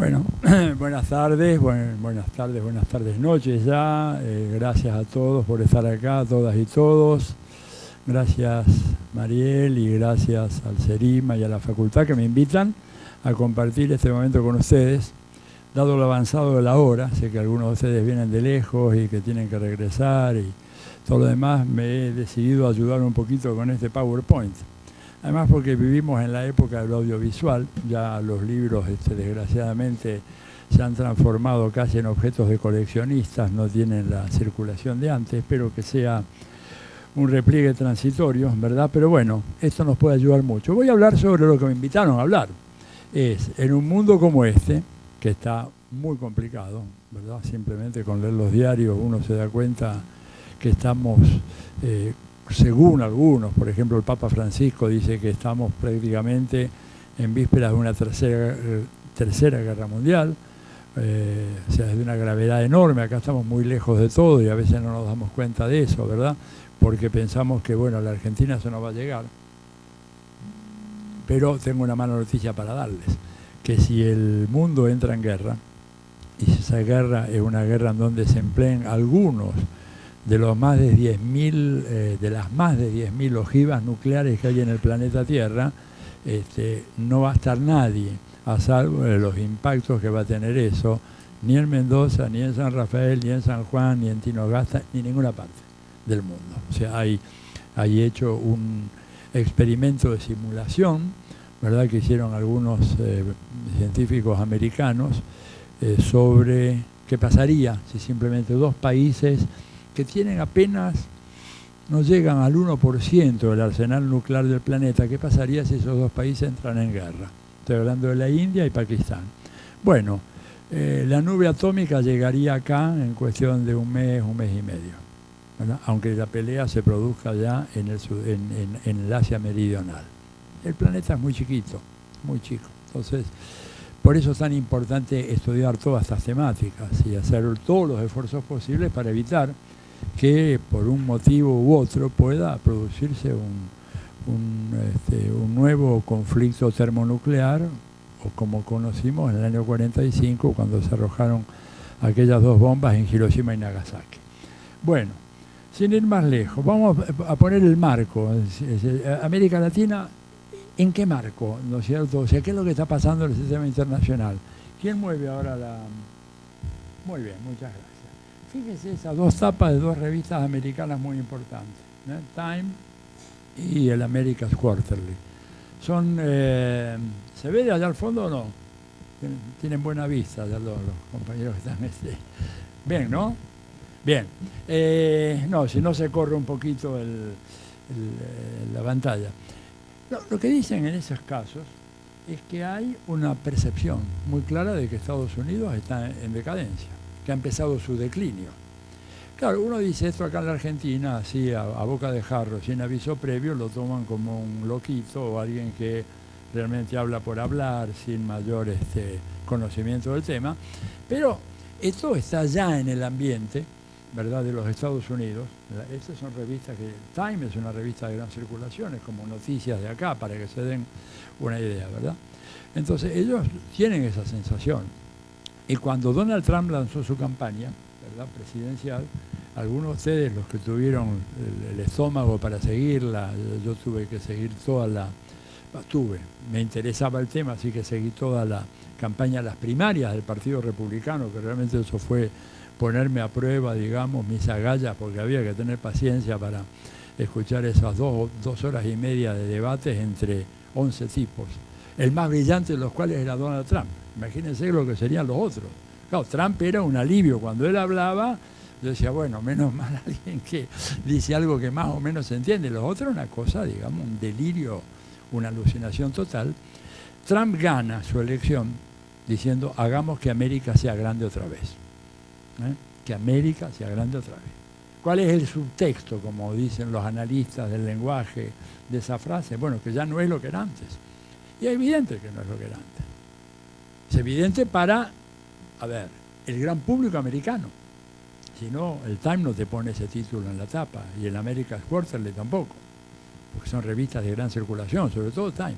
Bueno, buenas tardes, buenas tardes, noches ya. Gracias a todos por estar acá, a todas y todos. Gracias Mariel y gracias al CERIMA y a la facultad que me invitan a compartir este momento con ustedes. Dado lo avanzado de la hora, sé que algunos de ustedes vienen de lejos y que tienen que regresar y todo lo demás, me he decidido ayudar un poquito con este PowerPoint. Además porque vivimos en la época del audiovisual, ya los libros desgraciadamente se han transformado casi en objetos de coleccionistas, no tienen la circulación de antes, espero que sea un repliegue transitorio, ¿verdad? Pero bueno, esto nos puede ayudar mucho. Voy a hablar sobre lo que me invitaron a hablar. Es, en un mundo como este, que está muy complicado, ¿verdad? Simplemente con leer los diarios uno se da cuenta que estamos... según algunos, por ejemplo el Papa Francisco dice que estamos prácticamente en vísperas de una tercera guerra mundial, o sea, es de una gravedad enorme. Acá estamos muy lejos de todo y a veces no nos damos cuenta de eso, ¿verdad? Porque pensamos que, bueno, a la Argentina eso no va a llegar. Pero tengo una mala noticia para darles, que si el mundo entra en guerra, y si esa guerra es una guerra en donde se empleen algunos de los más de 10.000, de las más de 10.000 ojivas nucleares que hay en el planeta Tierra, no va a estar nadie a salvo de los impactos que va a tener eso, ni en Mendoza, ni en San Rafael, ni en San Juan, ni en Tinogasta, ni en ninguna parte del mundo. O sea, hay hecho un experimento de simulación, ¿verdad?, que hicieron algunos científicos americanos sobre qué pasaría si simplemente dos países que tienen apenas, no llegan al 1% del arsenal nuclear del planeta, ¿qué pasaría si esos dos países entran en guerra? Estoy hablando de la India y Pakistán. Bueno, la nube atómica llegaría acá en cuestión de un mes y medio, ¿verdad? Aunque la pelea se produzca ya en el Asia meridional. El planeta es muy chiquito, muy chico. Entonces, por eso es tan importante estudiar todas estas temáticas y hacer todos los esfuerzos posibles para evitar que por un motivo u otro pueda producirse un nuevo conflicto termonuclear, o como conocimos en el año 45 cuando se arrojaron aquellas dos bombas en Hiroshima y Nagasaki. Bueno, sin ir más lejos, vamos a poner el marco. América Latina, ¿en qué marco? ¿No es cierto? O sea, ¿qué es lo que está pasando en el sistema internacional? ¿Quién mueve ahora la...? Muy bien, muchas gracias. Fíjese esas dos tapas de dos revistas americanas muy importantes, Time y el America's Quarterly. Son, ¿se ve de allá al fondo o no? Tienen buena vista ya los compañeros que están. Bien, ¿no? Bien. No, si no se corre un poquito la pantalla. Lo que dicen en esos casos es que hay una percepción muy clara de que Estados Unidos está en decadencia, que ha empezado su declinio. Claro, uno dice esto acá en la Argentina, así a boca de jarro, sin aviso previo, lo toman como un loquito o alguien que realmente habla por hablar, sin mayor conocimiento del tema. Pero esto está ya en el ambiente, ¿verdad?, de los Estados Unidos. Estas son revistas que... Time es una revista de gran circulación, es como Noticias de acá, para que se den una idea, ¿verdad? Entonces, ellos tienen esa sensación. Y cuando Donald Trump lanzó su campaña, ¿verdad?, presidencial, algunos de ustedes, los que tuvieron el estómago para seguirla, yo tuve que seguir toda la... me interesaba el tema, así que seguí toda la campaña, las primarias del Partido Republicano, que realmente eso fue ponerme a prueba, digamos, mis agallas, porque había que tener paciencia para escuchar esas dos horas y media de debates entre 11 tipos, el más brillante de los cuales era Donald Trump. Imagínense lo que serían los otros. Claro, Trump era un alivio. Cuando él hablaba, yo decía, bueno, menos mal alguien que dice algo que más o menos se entiende. Los otros una cosa, digamos, un delirio, una alucinación total. Trump gana su elección diciendo, hagamos que América sea grande otra vez. Que América sea grande otra vez. ¿Cuál es el subtexto, como dicen los analistas del lenguaje de esa frase? Bueno, que ya no es lo que era antes. Y es evidente que no es lo que era antes. Es evidente para, a ver, el gran público americano. Si no, el Time no te pone ese título en la tapa, y el America's Quarterly tampoco, porque son revistas de gran circulación, sobre todo Time.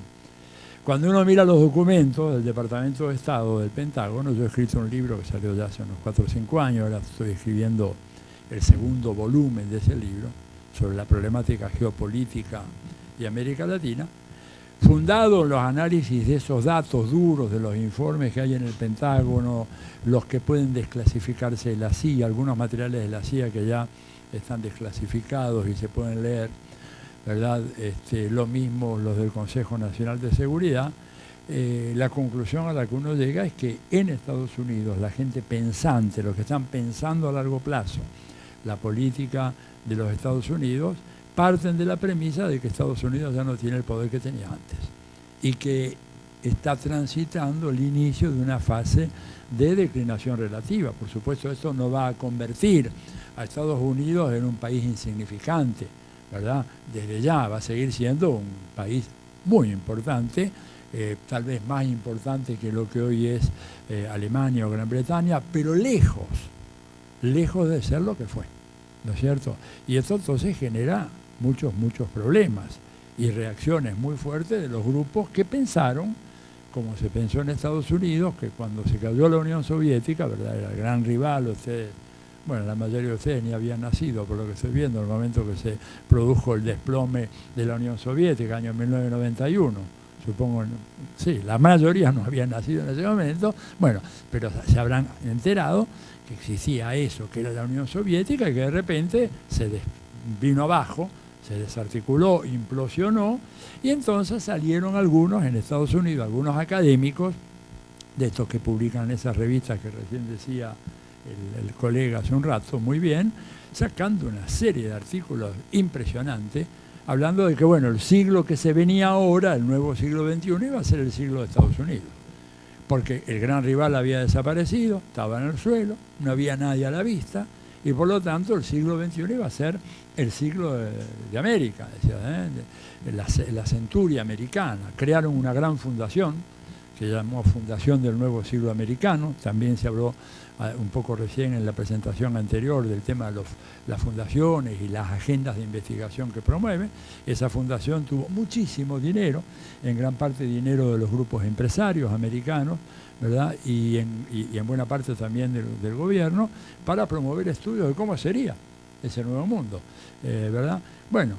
Cuando uno mira los documentos del Departamento de Estado del Pentágono, yo he escrito un libro que salió ya hace unos 4 o 5 años, ahora estoy escribiendo el segundo volumen de ese libro, sobre la problemática geopolítica de América Latina, fundado en los análisis de esos datos duros, de los informes que hay en el Pentágono, los que pueden desclasificarse de la CIA, algunos materiales de la CIA que ya están desclasificados y se pueden leer, ¿verdad? Lo mismo los del Consejo Nacional de Seguridad. La conclusión a la que uno llega es que en Estados Unidos la gente pensante, los que están pensando a largo plazo la política de los Estados Unidos, parten de la premisa de que Estados Unidos ya no tiene el poder que tenía antes y que está transitando el inicio de una fase de declinación relativa. Por supuesto, esto no va a convertir a Estados Unidos en un país insignificante, ¿verdad? Desde ya va a seguir siendo un país muy importante, tal vez más importante que lo que hoy es Alemania o Gran Bretaña, pero lejos de ser lo que fue, ¿no es cierto? Y esto entonces genera muchos problemas y reacciones muy fuertes de los grupos que pensaron, como se pensó en Estados Unidos, que cuando se cayó la Unión Soviética, ¿verdad? Era el gran rival. Ustedes, bueno, la mayoría de ustedes ni habían nacido, por lo que estoy viendo, en el momento que se produjo el desplome de la Unión Soviética, año 1991. Supongo, sí, la mayoría no habían nacido en ese momento, bueno, pero se habrán enterado que existía eso, que era la Unión Soviética, y que de repente se vino abajo, se desarticuló, implosionó, y entonces salieron algunos en Estados Unidos, algunos académicos, de estos que publican esas revistas que recién decía el colega hace un rato, muy bien, sacando una serie de artículos impresionantes, hablando de que, bueno, el siglo que se venía ahora, el nuevo siglo XXI, iba a ser el siglo de Estados Unidos. Porque el gran rival había desaparecido, estaba en el suelo, no había nadie a la vista, y por lo tanto el siglo XXI iba a ser el siglo de América, decía, la centuria americana. Crearon una gran fundación, que llamó Fundación del Nuevo Siglo Americano. También se habló un poco recién en la presentación anterior del tema de las fundaciones y las agendas de investigación que promueve. Esa fundación tuvo muchísimo dinero, en gran parte dinero de los grupos empresarios americanos, ¿verdad? Y en buena parte también del gobierno, para promover estudios de cómo sería ese nuevo mundo, ¿verdad? Bueno,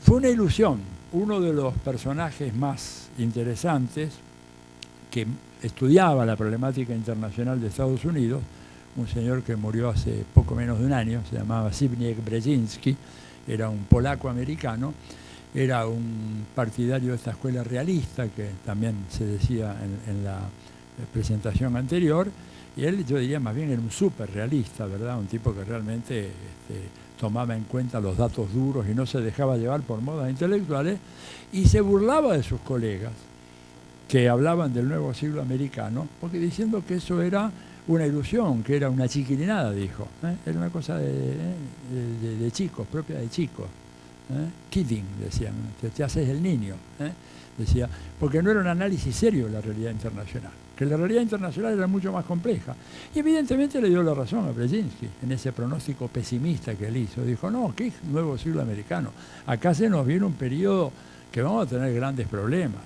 fue una ilusión. Uno de los personajes más interesantes que estudiaba la problemática internacional de Estados Unidos, un señor que murió hace poco menos de un año, se llamaba Zbigniew Brzezinski, era un polaco-americano, era un partidario de esta escuela realista, que también se decía en la presentación anterior, y él, yo diría más bien, era un súper realista, ¿verdad? Un tipo que realmente tomaba en cuenta los datos duros y no se dejaba llevar por modas intelectuales, y se burlaba de sus colegas que hablaban del nuevo siglo americano, porque diciendo que eso era una ilusión, que era una chiquilinada, dijo. Era una cosa de chicos, propia de chicos. Kidding, decían, te haces el niño. Decía, porque no era un análisis serio de la realidad internacional, que la realidad internacional era mucho más compleja. Y evidentemente le dio la razón a Brzezinski en ese pronóstico pesimista que él hizo. Dijo, no, ¿qué nuevo siglo americano? Acá se nos viene un periodo que vamos a tener grandes problemas,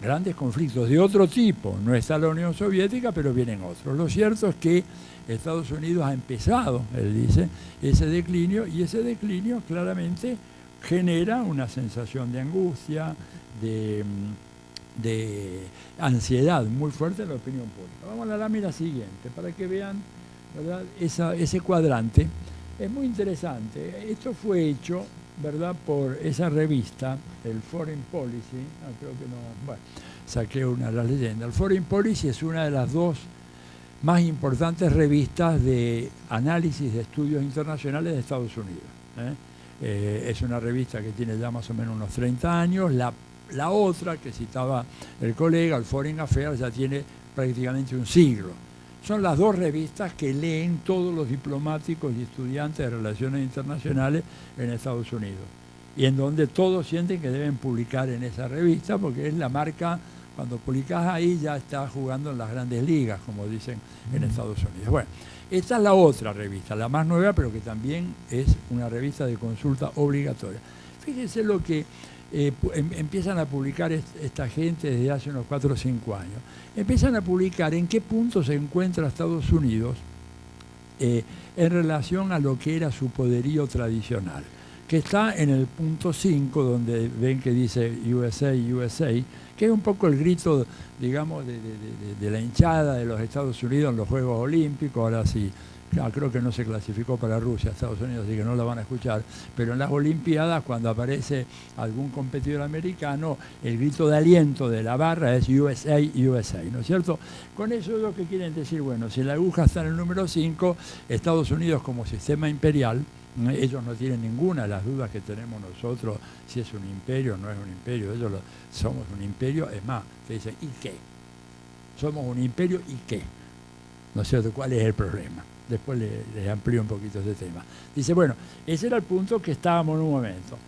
grandes conflictos de otro tipo. No está la Unión Soviética, pero vienen otros. Lo cierto es que Estados Unidos ha empezado, él dice, ese declinio, y ese declinio claramente genera una sensación de angustia, de ansiedad muy fuerte en la opinión pública. Vamos a la lámina siguiente para que vean, ¿verdad? Ese cuadrante. Es muy interesante. Esto fue hecho, ¿verdad?, por esa revista, el Foreign Policy. Creo que no, bueno, saqué una de las leyendas. El Foreign Policy es una de las dos más importantes revistas de análisis de estudios internacionales de Estados Unidos. Es una revista que tiene ya más o menos unos 30 años. La otra que citaba el colega, el Foreign Affairs, ya tiene prácticamente un siglo. Son las dos revistas que leen todos los diplomáticos y estudiantes de relaciones internacionales en Estados Unidos, y en donde todos sienten que deben publicar en esa revista, porque es la marca. Cuando publicas ahí ya estás jugando en las grandes ligas, como dicen en Estados Unidos. Bueno, esta es la otra revista, la más nueva, pero que también es una revista de consulta obligatoria. Fíjense lo que empiezan a publicar esta gente desde hace unos 4 o 5 años, empiezan a publicar en qué punto se encuentra Estados Unidos en relación a lo que era su poderío tradicional, que está en el punto 5, donde ven que dice USA, USA, que es un poco el grito, digamos, de la hinchada de los Estados Unidos en los Juegos Olímpicos. Ahora sí, creo que no se clasificó para Rusia, Estados Unidos, así que no la van a escuchar, pero en las Olimpiadas, cuando aparece algún competidor americano, el grito de aliento de la barra es USA, USA, ¿no es cierto? Con eso es lo que quieren decir, bueno, si la aguja está en el número 5, Estados Unidos como sistema imperial, ellos no tienen ninguna de las dudas que tenemos nosotros, si es un imperio o no es un imperio, ellos somos un imperio, es más, te dicen, ¿y qué? Somos un imperio, ¿y qué? ¿No es cierto? ¿Cuál es el problema? Después les amplío un poquito ese tema. Dice, bueno, ese era el punto que estábamos en un momento.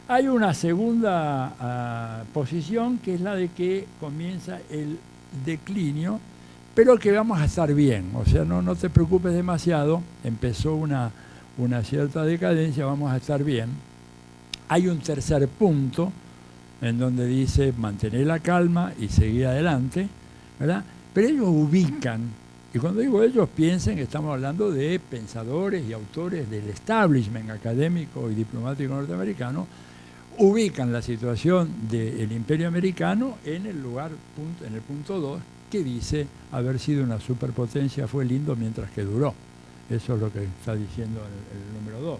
Hay una segunda posición, que es la de que comienza el declinio, pero que vamos a estar bien. O sea, no te preocupes demasiado, empezó una cierta decadencia, vamos a estar bien. Hay un tercer punto en donde dice mantener la calma y seguir adelante, ¿verdad? Pero ellos ubican, y cuando digo ellos, piensen que estamos hablando de pensadores y autores del establishment académico y diplomático norteamericano, ubican la situación del imperio americano en el punto 2, que dice haber sido una superpotencia fue lindo mientras que duró. Eso es lo que está diciendo el número 2.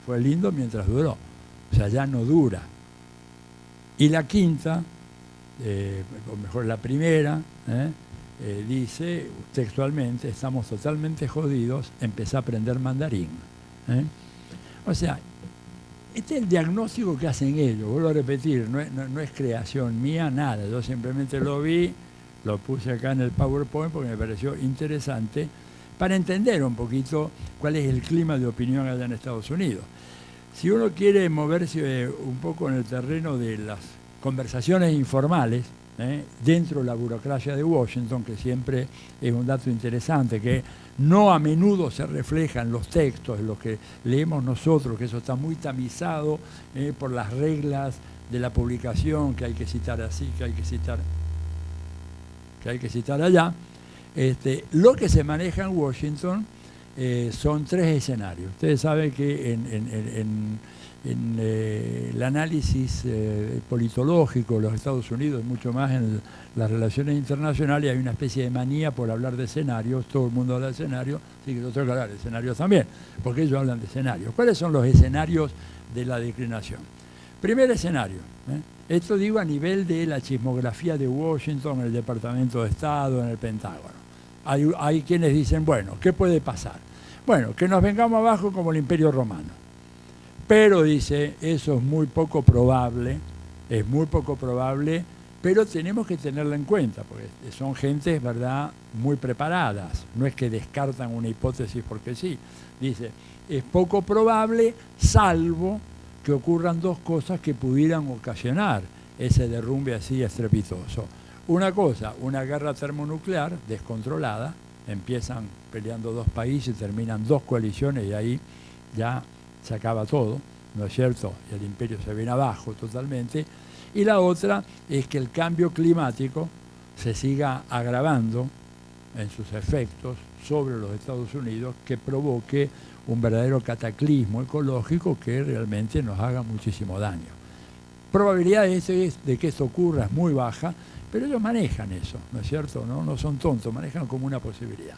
Fue lindo mientras duró. O sea, ya no dura. Y la quinta, o mejor la primera, dice textualmente, estamos totalmente jodidos, empecé a aprender mandarín. O sea, este es el diagnóstico que hacen ellos. Vuelvo a repetir, no es creación mía, nada. Yo simplemente lo vi, lo puse acá en el PowerPoint porque me pareció interesante, para entender un poquito cuál es el clima de opinión allá en Estados Unidos. Si uno quiere moverse un poco en el terreno de las conversaciones informales, dentro de la burocracia de Washington, que siempre es un dato interesante, que no a menudo se refleja en los textos, en los que leemos nosotros, que eso está muy tamizado por las reglas de la publicación, que hay que citar así, que hay que citar allá. Lo que se maneja en Washington son 3 escenarios. Ustedes saben que en el análisis politológico de los Estados Unidos, mucho más en las relaciones internacionales, hay una especie de manía por hablar de escenarios. Todo el mundo habla de escenarios, así que yo tengo que hablar de escenarios también, porque ellos hablan de escenarios. ¿Cuáles son los escenarios de la declinación? Primer escenario, esto digo a nivel de la chismografía de Washington, en el Departamento de Estado, en el Pentágono. Hay quienes dicen, bueno, ¿qué puede pasar? Bueno, que nos vengamos abajo como el Imperio Romano. Pero dice, eso es muy poco probable, pero tenemos que tenerlo en cuenta, porque son gentes, ¿verdad?, muy preparadas. No es que descartan una hipótesis porque sí. Dice, es poco probable, salvo que ocurran 2 cosas que pudieran ocasionar ese derrumbe así estrepitoso. Una cosa, una guerra termonuclear descontrolada, empiezan peleando 2 países, terminan 2 coaliciones y ahí ya se acaba todo, ¿no es cierto? Y el imperio se viene abajo totalmente. Y la otra es que el cambio climático se siga agravando en sus efectos sobre los Estados Unidos, que provoque un verdadero cataclismo ecológico que realmente nos haga muchísimo daño. Probabilidad de que esto ocurra es muy baja, pero ellos manejan eso, ¿no es cierto? No son tontos, manejan como una posibilidad.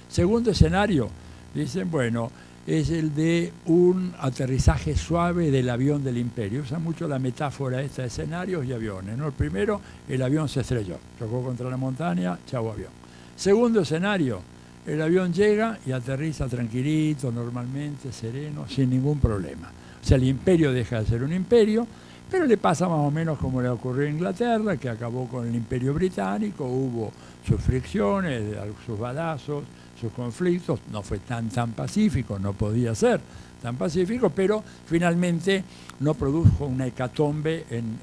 Segundo escenario, dicen, bueno, es el de un aterrizaje suave del avión del imperio. Usa mucho la metáfora esta de escenarios y aviones, ¿no? El primero, el avión se estrelló, chocó contra la montaña, chau avión. Segundo escenario, el avión llega y aterriza tranquilito, normalmente, sereno, sin ningún problema. O sea, el imperio deja de ser un imperio, pero le pasa más o menos como le ocurrió a Inglaterra, que acabó con el imperio británico, hubo sus fricciones, sus balazos, sus conflictos, no fue tan pacífico, no podía ser tan pacífico, pero finalmente no produjo una hecatombe en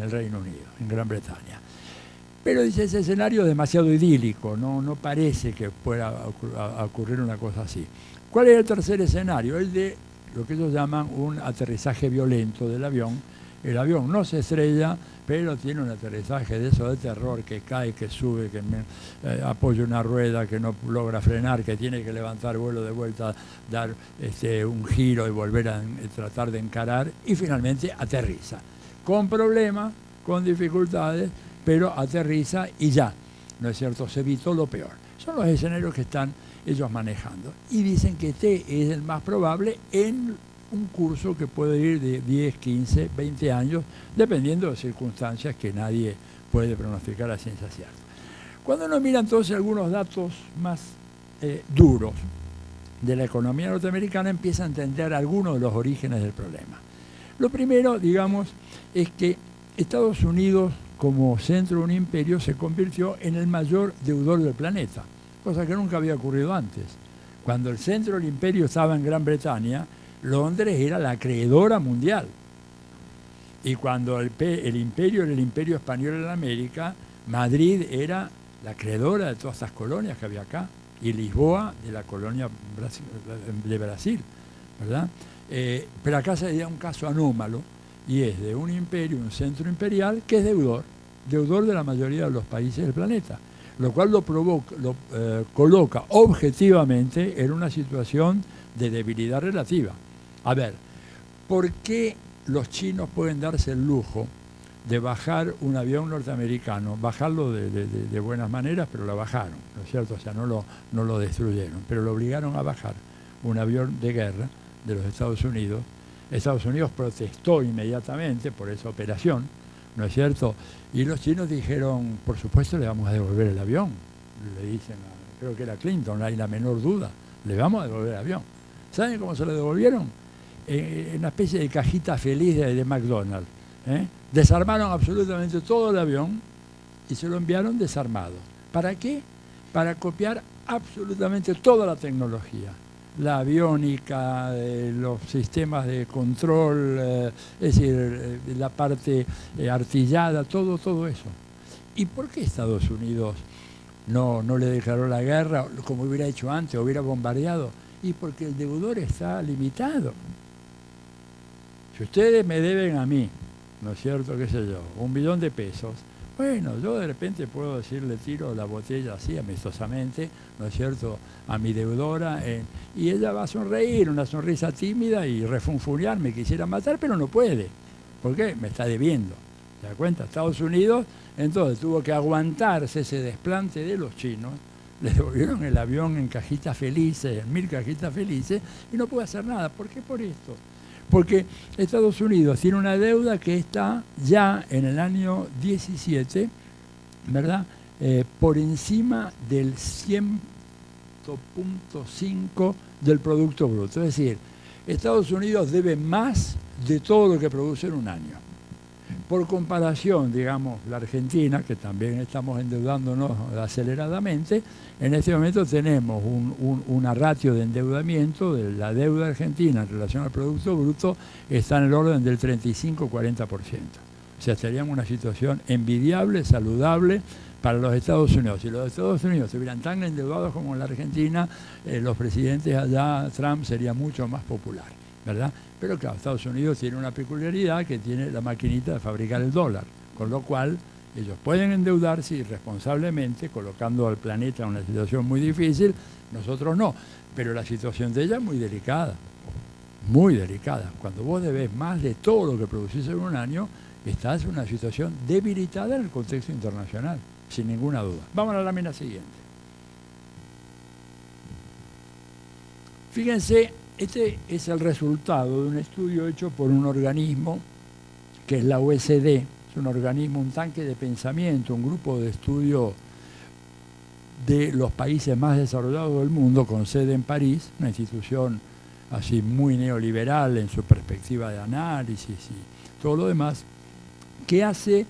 el Reino Unido, en Gran Bretaña. Pero dice, ese escenario es demasiado idílico, no parece que pueda ocurrir una cosa así. ¿Cuál es el tercer escenario? El de lo que ellos llaman un aterrizaje violento del avión, el avión no se estrella, pero tiene un aterrizaje de eso de terror, que cae, que sube, que apoya una rueda, que no logra frenar, que tiene que levantar vuelo de vuelta, dar un giro y volver a tratar de encarar, y finalmente aterriza. Con problemas, con dificultades, pero aterriza y ya, ¿no es cierto? Se evitó lo peor. Son los escenarios que están ellos manejando. Y dicen que este es el más probable en un curso que puede ir de 10, 15, 20 años, dependiendo de circunstancias que nadie puede pronosticar a ciencia cierta. Cuando uno mira entonces algunos datos más duros de la economía norteamericana, empieza a entender algunos de los orígenes del problema. Lo primero, digamos, es que Estados Unidos, como centro de un imperio, se convirtió en el mayor deudor del planeta, cosa que nunca había ocurrido antes. Cuando el centro del imperio estaba en Gran Bretaña, Londres era la acreedora mundial. Y cuando el imperio era el imperio español en América, Madrid era la acreedora de todas estas colonias que había acá, y Lisboa de la colonia de Brasil, ¿verdad? Pero acá se da un caso anómalo, y es de un imperio, un centro imperial, que es deudor de la mayoría de los países del planeta, lo cual lo coloca objetivamente en una situación de debilidad relativa. A ver, ¿por qué los chinos pueden darse el lujo de bajar un avión norteamericano? Bajarlo de buenas maneras, pero lo bajaron, ¿no es cierto? O sea, no lo destruyeron, pero lo obligaron a bajar un avión de guerra de los Estados Unidos. Estados Unidos protestó inmediatamente por esa operación, ¿no es cierto? Y los chinos dijeron, por supuesto le vamos a devolver el avión. Le dicen, creo que era Clinton, no hay la menor duda, le vamos a devolver el avión. ¿Saben cómo se lo devolvieron? En una especie de cajita feliz de McDonald's. Desarmaron absolutamente todo el avión y se lo enviaron desarmado. ¿Para qué? Para copiar absolutamente toda la tecnología. La aviónica, los sistemas de control, es decir, la parte artillada, todo eso. ¿Y por qué Estados Unidos no le declaró la guerra como hubiera hecho antes, hubiera bombardeado? Y porque el deudor está limitado. Si ustedes me deben a mí, ¿no es cierto? ¿Qué sé yo? $1 millón de pesos. Bueno, yo de repente puedo decirle, tiro la botella así amistosamente, ¿no es cierto?, a mi deudora, y ella va a sonreír, una sonrisa tímida y refunfuñar, me quisiera matar, pero no puede. ¿Por qué? Me está debiendo. ¿Se da cuenta? Estados Unidos, entonces, tuvo que aguantarse ese desplante de los chinos, le devolvieron el avión en cajitas felices, en 1000 cajitas felices, y no puede hacer nada. ¿Por qué? Por esto. Porque Estados Unidos tiene una deuda que está ya en el año 17, ¿verdad? Por encima del 100.5 del Producto Bruto. Es decir, Estados Unidos debe más de todo lo que produce en un año. Por comparación, digamos, la Argentina, que también estamos endeudándonos aceleradamente, en este momento tenemos una ratio de endeudamiento de la deuda argentina en relación al Producto Bruto, está en el orden del 35-40%. O sea, estaríamos en una situación envidiable, saludable para los Estados Unidos. Si los Estados Unidos estuvieran tan endeudados como en la Argentina, los presidentes allá, Trump sería mucho más popular, ¿verdad? Pero claro, Estados Unidos tiene una peculiaridad que tiene la maquinita de fabricar el dólar, con lo cual ellos pueden endeudarse irresponsablemente, colocando al planeta en una situación muy difícil, nosotros no, pero la situación de ella es muy delicada, muy delicada. Cuando vos debés más de todo lo que producís en un año, estás en una situación debilitada en el contexto internacional, sin ninguna duda. Vamos a la lámina siguiente. Fíjense, este es el resultado de un estudio hecho por un organismo que es la OECD, es un organismo, un tanque de pensamiento, un grupo de estudio de los países más desarrollados del mundo, con sede en París, una institución así muy neoliberal en su perspectiva de análisis y todo lo demás, que hace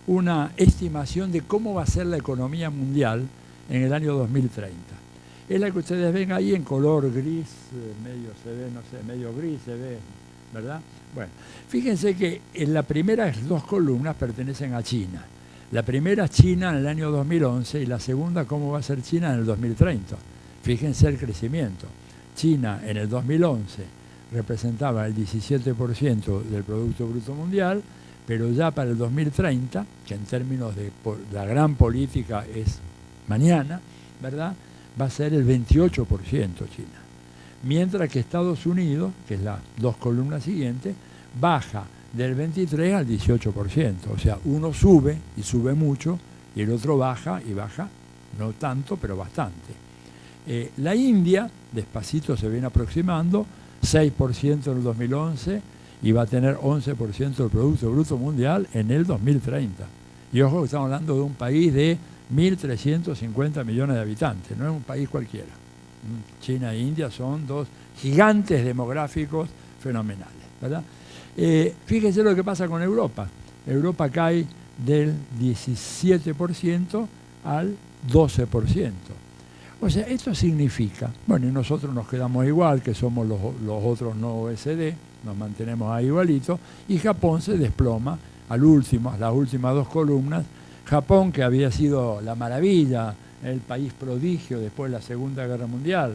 una estimación de cómo va a ser la economía mundial en el año 2030. Es la que ustedes ven ahí en color gris, medio se ve, no sé, medio gris se ve, ¿verdad? Bueno, fíjense que en las primeras dos columnas pertenecen a China. La primera China en el año 2011 y la segunda cómo va a ser China en el 2030. Fíjense el crecimiento. China en el 2011 representaba el 17% del Producto Bruto Mundial, pero ya para el 2030, que en términos de la gran política es mañana, ¿verdad?, va a ser el 28% China. Mientras que Estados Unidos, que es las dos columnas siguientes, baja del 23 al 18%. O sea, uno sube y sube mucho, y el otro baja y baja, no tanto, pero bastante. La India, despacito se viene aproximando, 6% en el 2011, y va a tener 11% del Producto Bruto Mundial en el 2030. Y ojo que estamos hablando de un país de 1.350 millones de habitantes, no es un país cualquiera. China e India son dos gigantes demográficos fenomenales, ¿verdad? Fíjense lo que pasa con Europa. Europa cae del 17% al 12%. O sea, esto significa, bueno, y nosotros nos quedamos igual, que somos los otros no OECD, nos mantenemos ahí igualitos, y Japón se desploma al último, a las últimas dos columnas. Japón, que había sido la maravilla, el país prodigio después de la Segunda Guerra Mundial,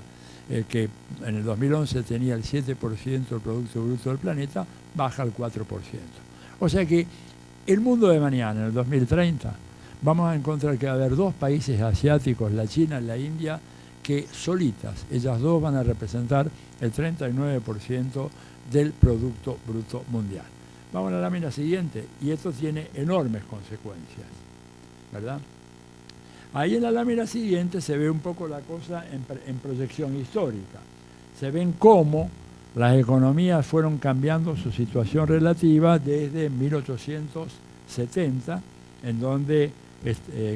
que en el 2011 tenía el 7% del Producto Bruto del planeta, baja al 4%. O sea que el mundo de mañana, en el 2030, vamos a encontrar que va a haber dos países asiáticos, la China y la India, que solitas, ellas dos van a representar el 39% del Producto Bruto Mundial. Vamos a la lámina siguiente, y esto tiene enormes consecuencias, ¿verdad? Ahí en la lámina siguiente se ve un poco la cosa en proyección histórica. Se ven cómo las economías fueron cambiando su situación relativa desde 1870, en donde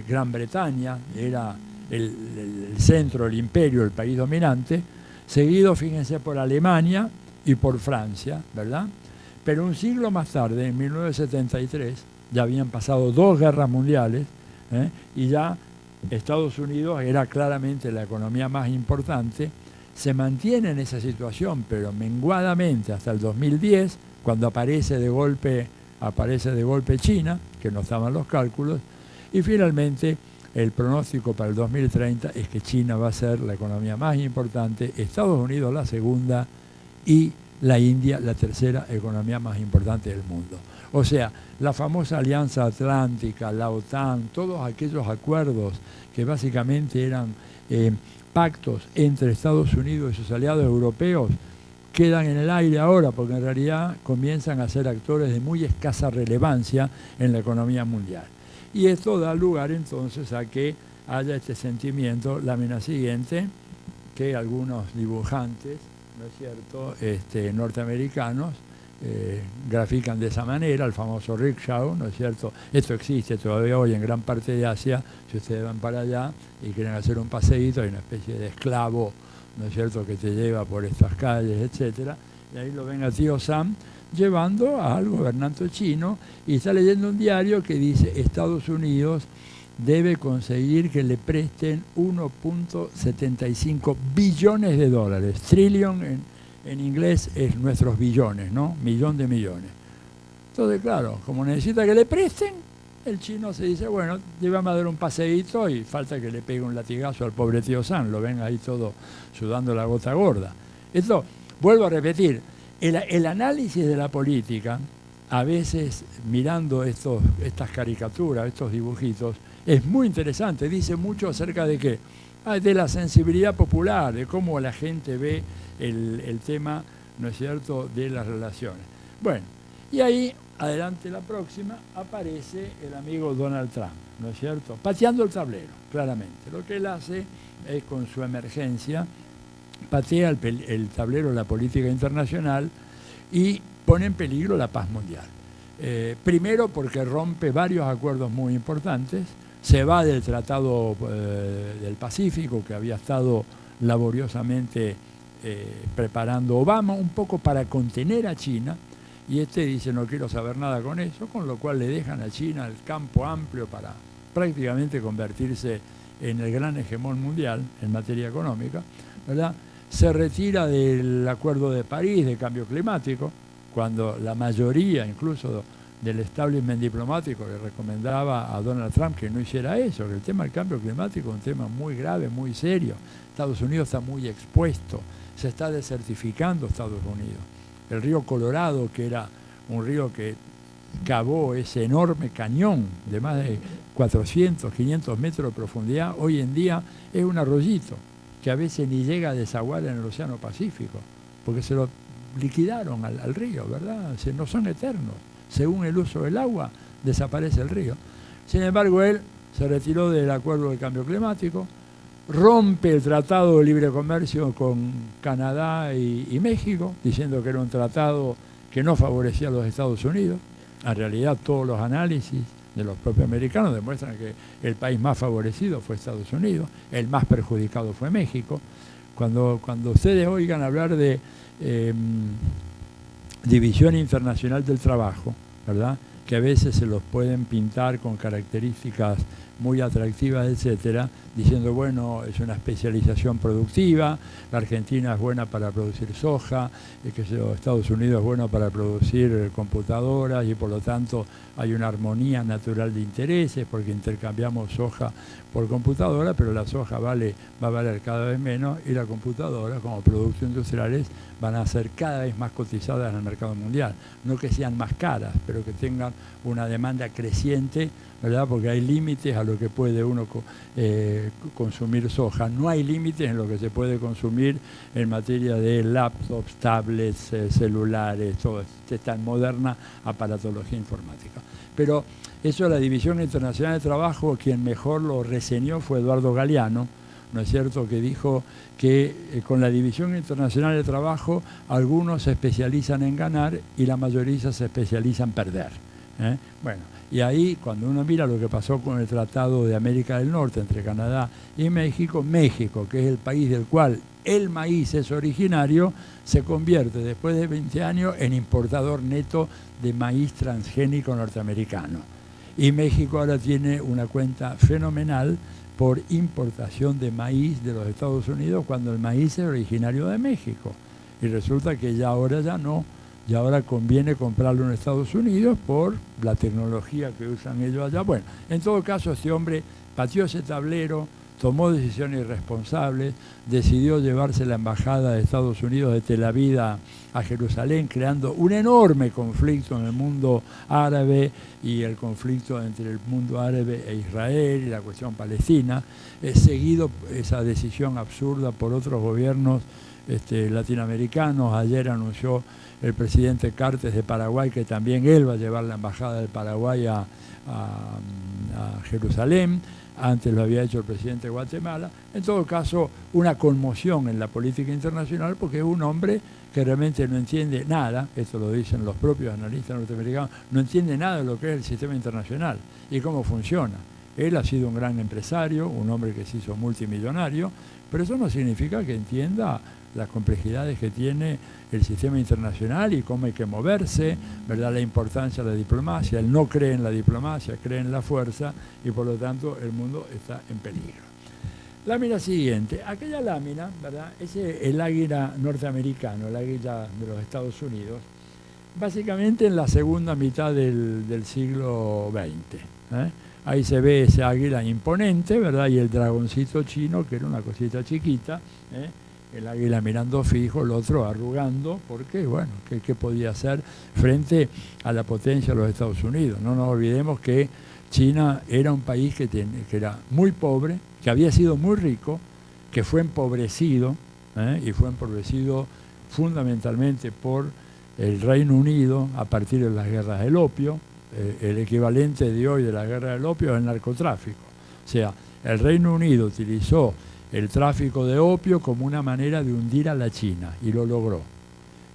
Gran Bretaña era el centro, el imperio, el país dominante, seguido, fíjense, por Alemania y por Francia, ¿verdad? Pero un siglo más tarde, en 1973, ya habían pasado dos guerras mundiales, y ya Estados Unidos era claramente la economía más importante. Se mantiene en esa situación, pero menguadamente hasta el 2010, cuando aparece de golpe China, que no estaban los cálculos, y finalmente el pronóstico para el 2030 es que China va a ser la economía más importante, Estados Unidos la segunda y la India la tercera economía más importante del mundo. O sea, la famosa Alianza Atlántica, la OTAN, todos aquellos acuerdos que básicamente eran pactos entre Estados Unidos y sus aliados europeos, quedan en el aire ahora, porque en realidad comienzan a ser actores de muy escasa relevancia en la economía mundial. Y esto da lugar entonces a que haya este sentimiento, lámina siguiente, que algunos dibujantes, ¿no es cierto?, norteamericanos, grafican de esa manera, el famoso rickshaw, ¿no es cierto? Esto existe todavía hoy en gran parte de Asia. Si ustedes van para allá y quieren hacer un paseíto, hay una especie de esclavo, ¿no es cierto?, que te lleva por estas calles, etcétera, y ahí lo ven a tío Sam llevando al gobernante chino, y está leyendo un diario que dice: Estados Unidos debe conseguir que le presten 1.75 billones de dólares, trillion en inglés es nuestros billones, ¿no? Millón de millones. Entonces, claro, como necesita que le presten, el chino se dice, bueno, llévame a dar un paseíto, y falta que le pegue un latigazo al pobre tío Sam, lo ven ahí todo sudando la gota gorda. Esto, vuelvo a repetir, el análisis de la política, a veces mirando estas caricaturas, estos dibujitos, es muy interesante, dice mucho acerca de qué, de la sensibilidad popular, de cómo la gente ve el tema, ¿no es cierto?, de las relaciones. Bueno, y ahí, adelante la próxima, aparece el amigo Donald Trump, ¿no es cierto?, pateando el tablero, claramente. Lo que él hace es, con su emergencia, patea el tablero de la política internacional y pone en peligro la paz mundial. Primero porque rompe varios acuerdos muy importantes, se va del Tratado del Pacífico, que había estado laboriosamente preparando Obama, un poco para contener a China, y dice no quiero saber nada con eso, con lo cual le dejan a China el campo amplio para prácticamente convertirse en el gran hegemón mundial en materia económica, ¿verdad? Se retira del Acuerdo de París de cambio climático, cuando la mayoría incluso del establishment diplomático que recomendaba a Donald Trump que no hiciera eso, que el tema del cambio climático es un tema muy grave, muy serio. Estados Unidos está muy expuesto, se está desertificando Estados Unidos. El río Colorado, que era un río que cavó ese enorme cañón de más de 400, 500 metros de profundidad, hoy en día es un arroyito que a veces ni llega a desaguar en el Océano Pacífico, porque se lo liquidaron al río, ¿verdad? No son eternos. Según el uso del agua, desaparece el río. Sin embargo, él se retiró del acuerdo de cambio climático, rompe el tratado de libre comercio con Canadá y México, diciendo que era un tratado que no favorecía a los Estados Unidos. En realidad, todos los análisis de los propios americanos demuestran que el país más favorecido fue Estados Unidos, el más perjudicado fue México. Cuando ustedes oigan hablar de División Internacional del Trabajo, ¿verdad?, que a veces se los pueden pintar con características muy atractivas, etcétera, diciendo, bueno, es una especialización productiva, la Argentina es buena para producir soja, Estados Unidos es bueno para producir computadoras y por lo tanto hay una armonía natural de intereses porque intercambiamos soja por computadora, pero la soja va a valer cada vez menos y la computadora como productos industriales van a ser cada vez más cotizadas en el mercado mundial. No que sean más caras, pero que tengan una demanda creciente, ¿verdad? Porque hay límites a lo que puede uno consumir soja. No hay límites en lo que se puede consumir en materia de laptops, tablets, celulares, toda esta moderna aparatología informática. Pero eso la División Internacional de Trabajo, quien mejor lo reseñó fue Eduardo Galeano, ¿no es cierto?, que dijo que con la División Internacional de Trabajo algunos se especializan en ganar y la mayoría se especializa en perder. Bueno, y ahí cuando uno mira lo que pasó con el Tratado de América del Norte entre Canadá y México, México, que es el país del cual el maíz es originario, se convierte después de 20 años en importador neto de maíz transgénico norteamericano. Y México ahora tiene una cuenta fenomenal por importación de maíz de los Estados Unidos cuando el maíz es originario de México. Y resulta que ya ahora ya no. Y ahora conviene comprarlo en Estados Unidos por la tecnología que usan ellos allá. Bueno, en todo caso, este hombre pateó ese tablero, tomó decisiones irresponsables, decidió llevarse la embajada de Estados Unidos de Tel Aviv a Jerusalén, creando un enorme conflicto en el mundo árabe y el conflicto entre el mundo árabe e Israel y la cuestión palestina, seguido esa decisión absurda por otros gobiernos latinoamericanos. Ayer anunció el presidente Cartes de Paraguay que también él va a llevar la embajada del Paraguay a Jerusalén. Antes lo había hecho el presidente de Guatemala. En todo caso, una conmoción en la política internacional porque es un hombre que realmente no entiende nada, esto lo dicen los propios analistas norteamericanos, no entiende nada de lo que es el sistema internacional y cómo funciona. Él ha sido un gran empresario, un hombre que se hizo multimillonario, pero eso no significa que entienda las complejidades que tiene el sistema internacional y cómo hay que moverse, ¿verdad?, la importancia de la diplomacia. Él no cree en la diplomacia, cree en la fuerza y por lo tanto el mundo está en peligro. Lámina siguiente. Aquella lámina, ¿verdad?, es el águila norteamericano, el águila de los Estados Unidos, básicamente en la segunda mitad del siglo XX. Ahí se ve ese águila imponente, ¿verdad?, y el dragoncito chino, que era una cosita chiquita, el águila mirando fijo, el otro arrugando, porque, bueno, ¿qué podía hacer frente a la potencia de los Estados Unidos? No nos olvidemos que China era un país que era muy pobre, que había sido muy rico, que fue empobrecido, y fue empobrecido fundamentalmente por el Reino Unido a partir de las guerras del opio. El equivalente de hoy de la guerra del opio es el narcotráfico. O sea, el Reino Unido utilizó el tráfico de opio como una manera de hundir a la China y lo logró.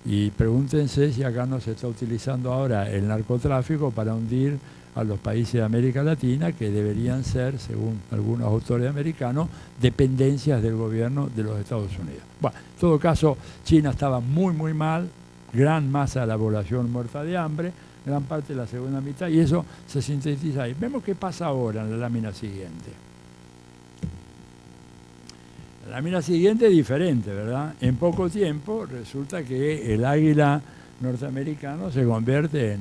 Y pregúntense si acá no se está utilizando ahora el narcotráfico para hundir a los países de América Latina que deberían ser, según algunos autores americanos, dependencias del gobierno de los Estados Unidos. Bueno, en todo caso, China estaba muy, muy mal, gran masa de la población muerta de hambre, gran parte de la segunda mitad, y eso se sintetiza ahí. Vemos qué pasa ahora en la lámina siguiente. La lámina siguiente es diferente, ¿verdad? En poco tiempo resulta que el águila norteamericano se convierte en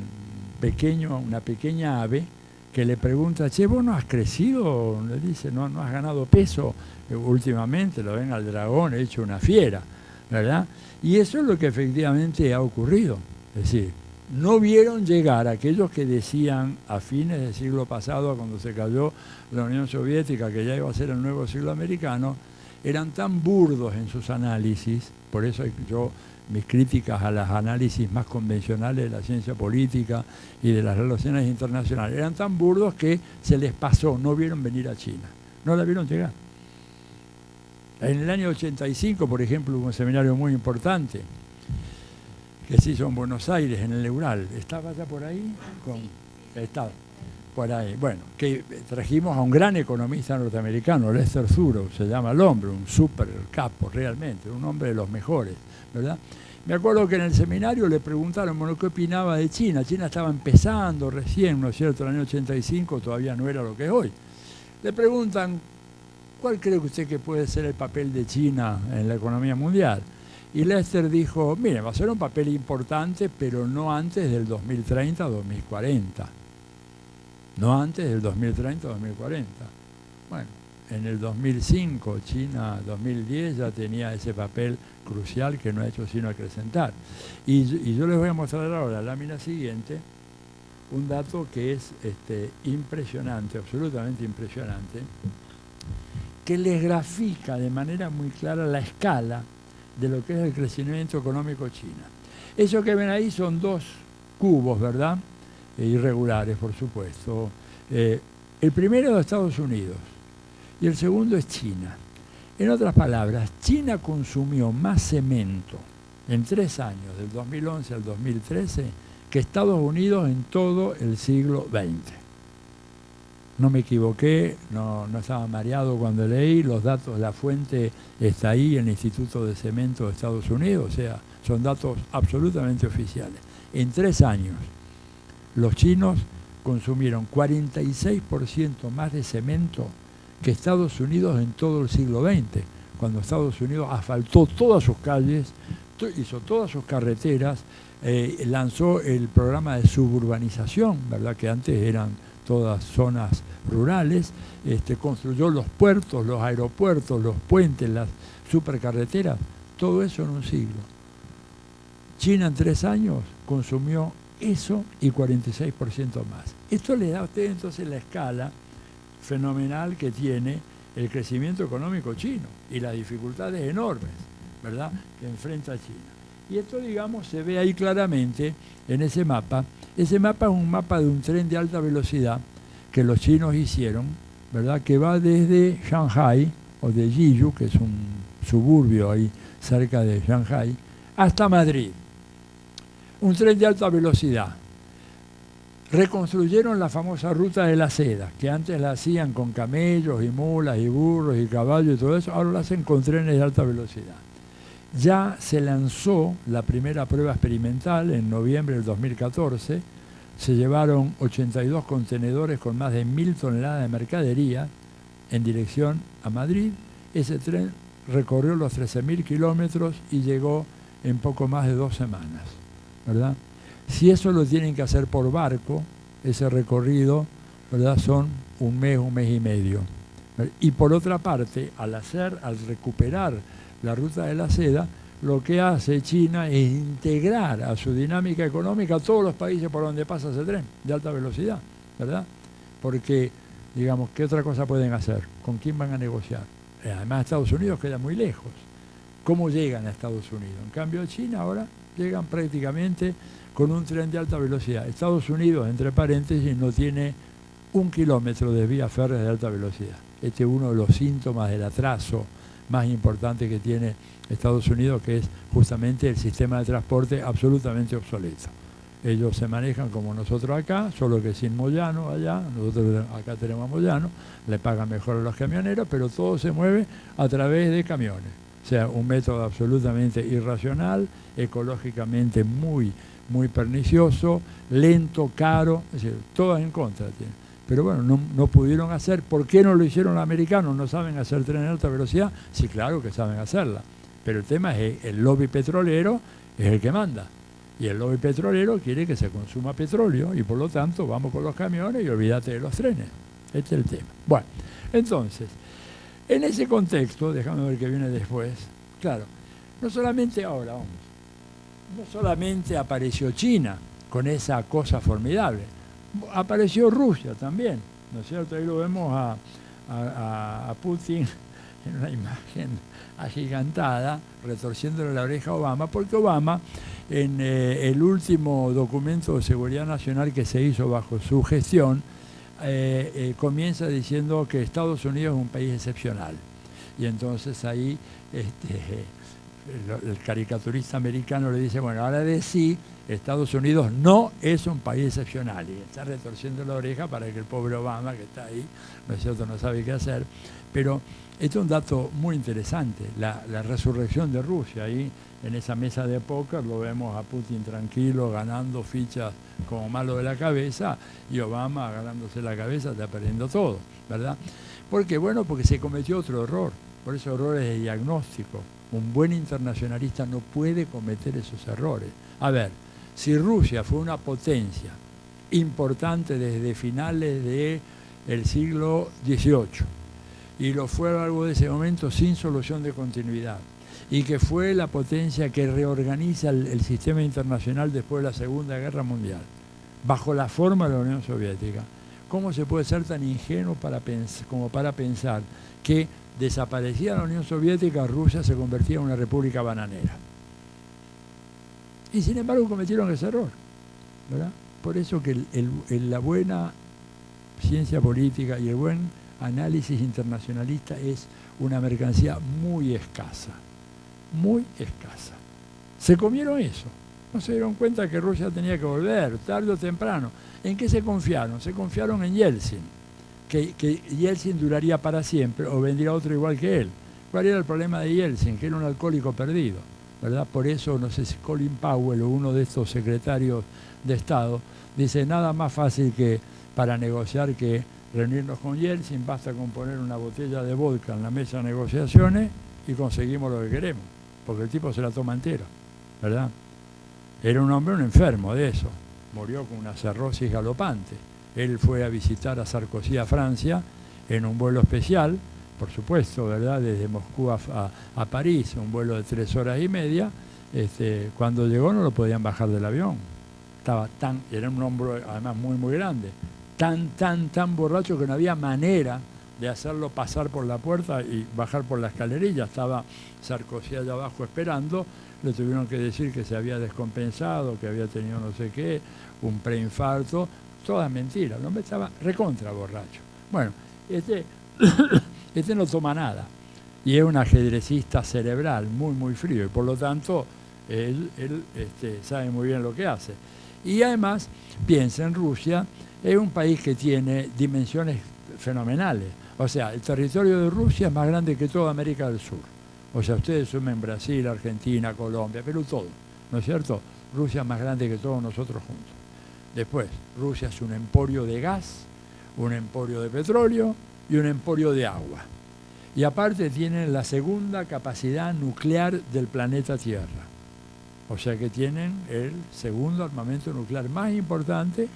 una pequeña ave que le pregunta, che, ¿vos no has crecido? Le dice, no has ganado peso últimamente, lo ven al dragón hecho una fiera, ¿verdad? Y eso es lo que efectivamente ha ocurrido. Es decir, no vieron llegar aquellos que decían a fines del siglo pasado, cuando se cayó la Unión Soviética, que ya iba a ser el nuevo siglo americano, eran tan burdos en sus análisis, por eso mis críticas a los análisis más convencionales de la ciencia política y de las relaciones internacionales, eran tan burdos que se les pasó, no vieron venir a China, no la vieron llegar. En el año 85, por ejemplo, hubo un seminario muy importante que se hizo en Buenos Aires, en el Eural. ¿Estaba ya por ahí? Estaba por ahí. Bueno, que trajimos a un gran economista norteamericano, Lester Thurow, se llama el hombre, un súper capo realmente, un hombre de los mejores, ¿verdad? Me acuerdo que en el seminario le preguntaron, bueno, ¿qué opinaba de China? China estaba empezando recién, ¿no es cierto? El año 85 todavía no era lo que es hoy. Le preguntan, ¿cuál cree usted que puede ser el papel de China en la economía mundial? Y Lester dijo, mire, va a ser un papel importante, pero no antes del 2030 o 2040. No antes del 2030 o 2040. Bueno, en el 2005, China 2010 ya tenía ese papel crucial que no ha hecho sino acrecentar. Y yo les voy a mostrar ahora, la lámina siguiente, un dato que es impresionante, absolutamente impresionante, que les grafica de manera muy clara la escala de lo que es el crecimiento económico china. Eso que ven ahí son dos cubos, ¿verdad? Irregulares, por supuesto. El primero es de Estados Unidos y el segundo es China. En otras palabras, China consumió más cemento en 3 años, del 2011 al 2013, que Estados Unidos en todo el siglo XX. No me equivoqué, no estaba mareado cuando leí los datos, la fuente está ahí, el Instituto de Cemento de Estados Unidos, o sea, son datos absolutamente oficiales. En 3 años, los chinos consumieron 46% más de cemento que Estados Unidos en todo el siglo XX, cuando Estados Unidos asfaltó todas sus calles, hizo todas sus carreteras, lanzó el programa de suburbanización, ¿verdad? Que antes eran todas zonas rurales, construyó los puertos, los aeropuertos, los puentes, las supercarreteras, todo eso en un siglo. China en 3 años consumió eso y 46% más. Esto le da a usted entonces la escala fenomenal que tiene el crecimiento económico chino y las dificultades enormes, ¿verdad?, que enfrenta China. Y esto, digamos, se ve ahí claramente en ese mapa. Ese mapa es un mapa de un tren de alta velocidad que los chinos hicieron, ¿verdad?, que va desde Shanghái, o de Jiyu, que es un suburbio ahí cerca de Shanghái, hasta Madrid. Un tren de alta velocidad. Reconstruyeron la famosa ruta de la seda, que antes la hacían con camellos y mulas y burros y caballos y todo eso, ahora la hacen con trenes de alta velocidad. Ya se lanzó la primera prueba experimental en noviembre del 2014, se llevaron 82 contenedores con más de 1.000 toneladas de mercadería en dirección a Madrid. Ese tren recorrió los 13.000 kilómetros y llegó en poco más de 2 semanas, ¿verdad? Si eso lo tienen que hacer por barco, ese recorrido, ¿verdad?, son un mes y medio. Y por otra parte, al recuperar la ruta de la seda, lo que hace China es integrar a su dinámica económica a todos los países por donde pasa ese tren de alta velocidad, ¿verdad? Porque, digamos, ¿qué otra cosa pueden hacer? ¿Con quién van a negociar? Además, Estados Unidos queda muy lejos. ¿Cómo llegan a Estados Unidos? En cambio, China ahora llegan prácticamente con un tren de alta velocidad. Estados Unidos, entre paréntesis, no tiene 1 kilómetro de vías férreas de alta velocidad. Este es uno de los síntomas del atraso más importante que tiene Estados Unidos, que es justamente el sistema de transporte absolutamente obsoleto. Ellos se manejan como nosotros acá, solo que sin Moyano allá, nosotros acá tenemos Moyano, le pagan mejor a los camioneros, pero todo se mueve a través de camiones. O sea, un método absolutamente irracional, ecológicamente muy pernicioso, lento, caro, es decir, todas en contra tienen. Pero bueno, no pudieron hacer. ¿Por qué no lo hicieron los americanos? ¿No saben hacer tren de alta velocidad? Sí, claro que saben hacerla. Pero el tema es que el lobby petrolero es el que manda. Y el lobby petrolero quiere que se consuma petróleo y por lo tanto vamos con los camiones y olvídate de los trenes. Este es el tema. Bueno, entonces, en ese contexto, déjame ver qué viene después, claro, no solamente ahora, vamos, no solamente apareció China con esa cosa formidable, apareció Rusia también, ¿no es cierto? Ahí lo vemos a Putin en una imagen agigantada, retorciéndole la oreja a Obama, porque Obama, en el último documento de seguridad nacional que se hizo bajo su gestión, comienza diciendo que Estados Unidos es un país excepcional. Y entonces ahí el caricaturista americano le dice, bueno, ahora de sí, Estados Unidos no es un país excepcional. Y está retorciendo la oreja para que el pobre Obama, que está ahí, ¿no es cierto?, no sabe qué hacer. Pero esto es un dato muy interesante, la resurrección de Rusia. Ahí en esa mesa de póker lo vemos a Putin tranquilo, ganando fichas como malo de la cabeza, y Obama ganándose la cabeza, está perdiendo todo, ¿verdad? ¿Por qué? Bueno, porque se cometió otro error. Por esos errores de diagnóstico. Un buen internacionalista no puede cometer esos errores. A ver, si Rusia fue una potencia importante desde finales del siglo XVIII y lo fue a lo largo de ese momento sin solución de continuidad, y que fue la potencia que reorganiza el sistema internacional después de la Segunda Guerra Mundial, bajo la forma de la Unión Soviética, ¿cómo se puede ser tan ingenuo como para pensar que desaparecida la Unión Soviética, Rusia se convertía en una república bananera? Y sin embargo cometieron ese error, ¿verdad? Por eso que la buena ciencia política y el buen análisis internacionalista es una mercancía muy escasa, muy escasa. Se comieron eso, no se dieron cuenta que Rusia tenía que volver, tarde o temprano. ¿En qué se confiaron? Se confiaron en Yeltsin, que Yeltsin duraría para siempre o vendría otro igual que él. ¿Cuál era el problema de Yeltsin? Que era un alcohólico perdido, ¿verdad? Por eso, no sé si Colin Powell o uno de estos secretarios de Estado dice, nada más fácil que para negociar que reunirnos con Yeltsin, basta con poner una botella de vodka en la mesa de negociaciones y conseguimos lo que queremos, porque el tipo se la toma entera, ¿verdad? Era un hombre, un enfermo de eso, murió con una cirrosis galopante. Él fue a visitar a Sarkozy a Francia en un vuelo especial, por supuesto, ¿verdad?, desde Moscú a París, un vuelo de 3 horas y media. Cuando llegó no lo podían bajar del avión. Era un hombre además muy, muy grande, tan borracho que no había manera de hacerlo pasar por la puerta y bajar por la escalerilla. Estaba Sarkozy allá abajo esperando, le tuvieron que decir que se había descompensado, que había tenido no sé qué, un preinfarto, todas mentiras. El hombre estaba recontra borracho. Bueno, este no toma nada y es un ajedrecista cerebral muy, muy frío, y por lo tanto él sabe muy bien lo que hace. Y además, piensa en Rusia, es un país que tiene dimensiones fenomenales. O sea, el territorio de Rusia es más grande que toda América del Sur. O sea, ustedes sumen Brasil, Argentina, Colombia, Perú, todo, ¿no es cierto? Rusia es más grande que todos nosotros juntos. Después, Rusia es un emporio de gas, un emporio de petróleo y un emporio de agua. Y aparte tienen la segunda capacidad nuclear del planeta Tierra. O sea que tienen el segundo armamento nuclear más importante,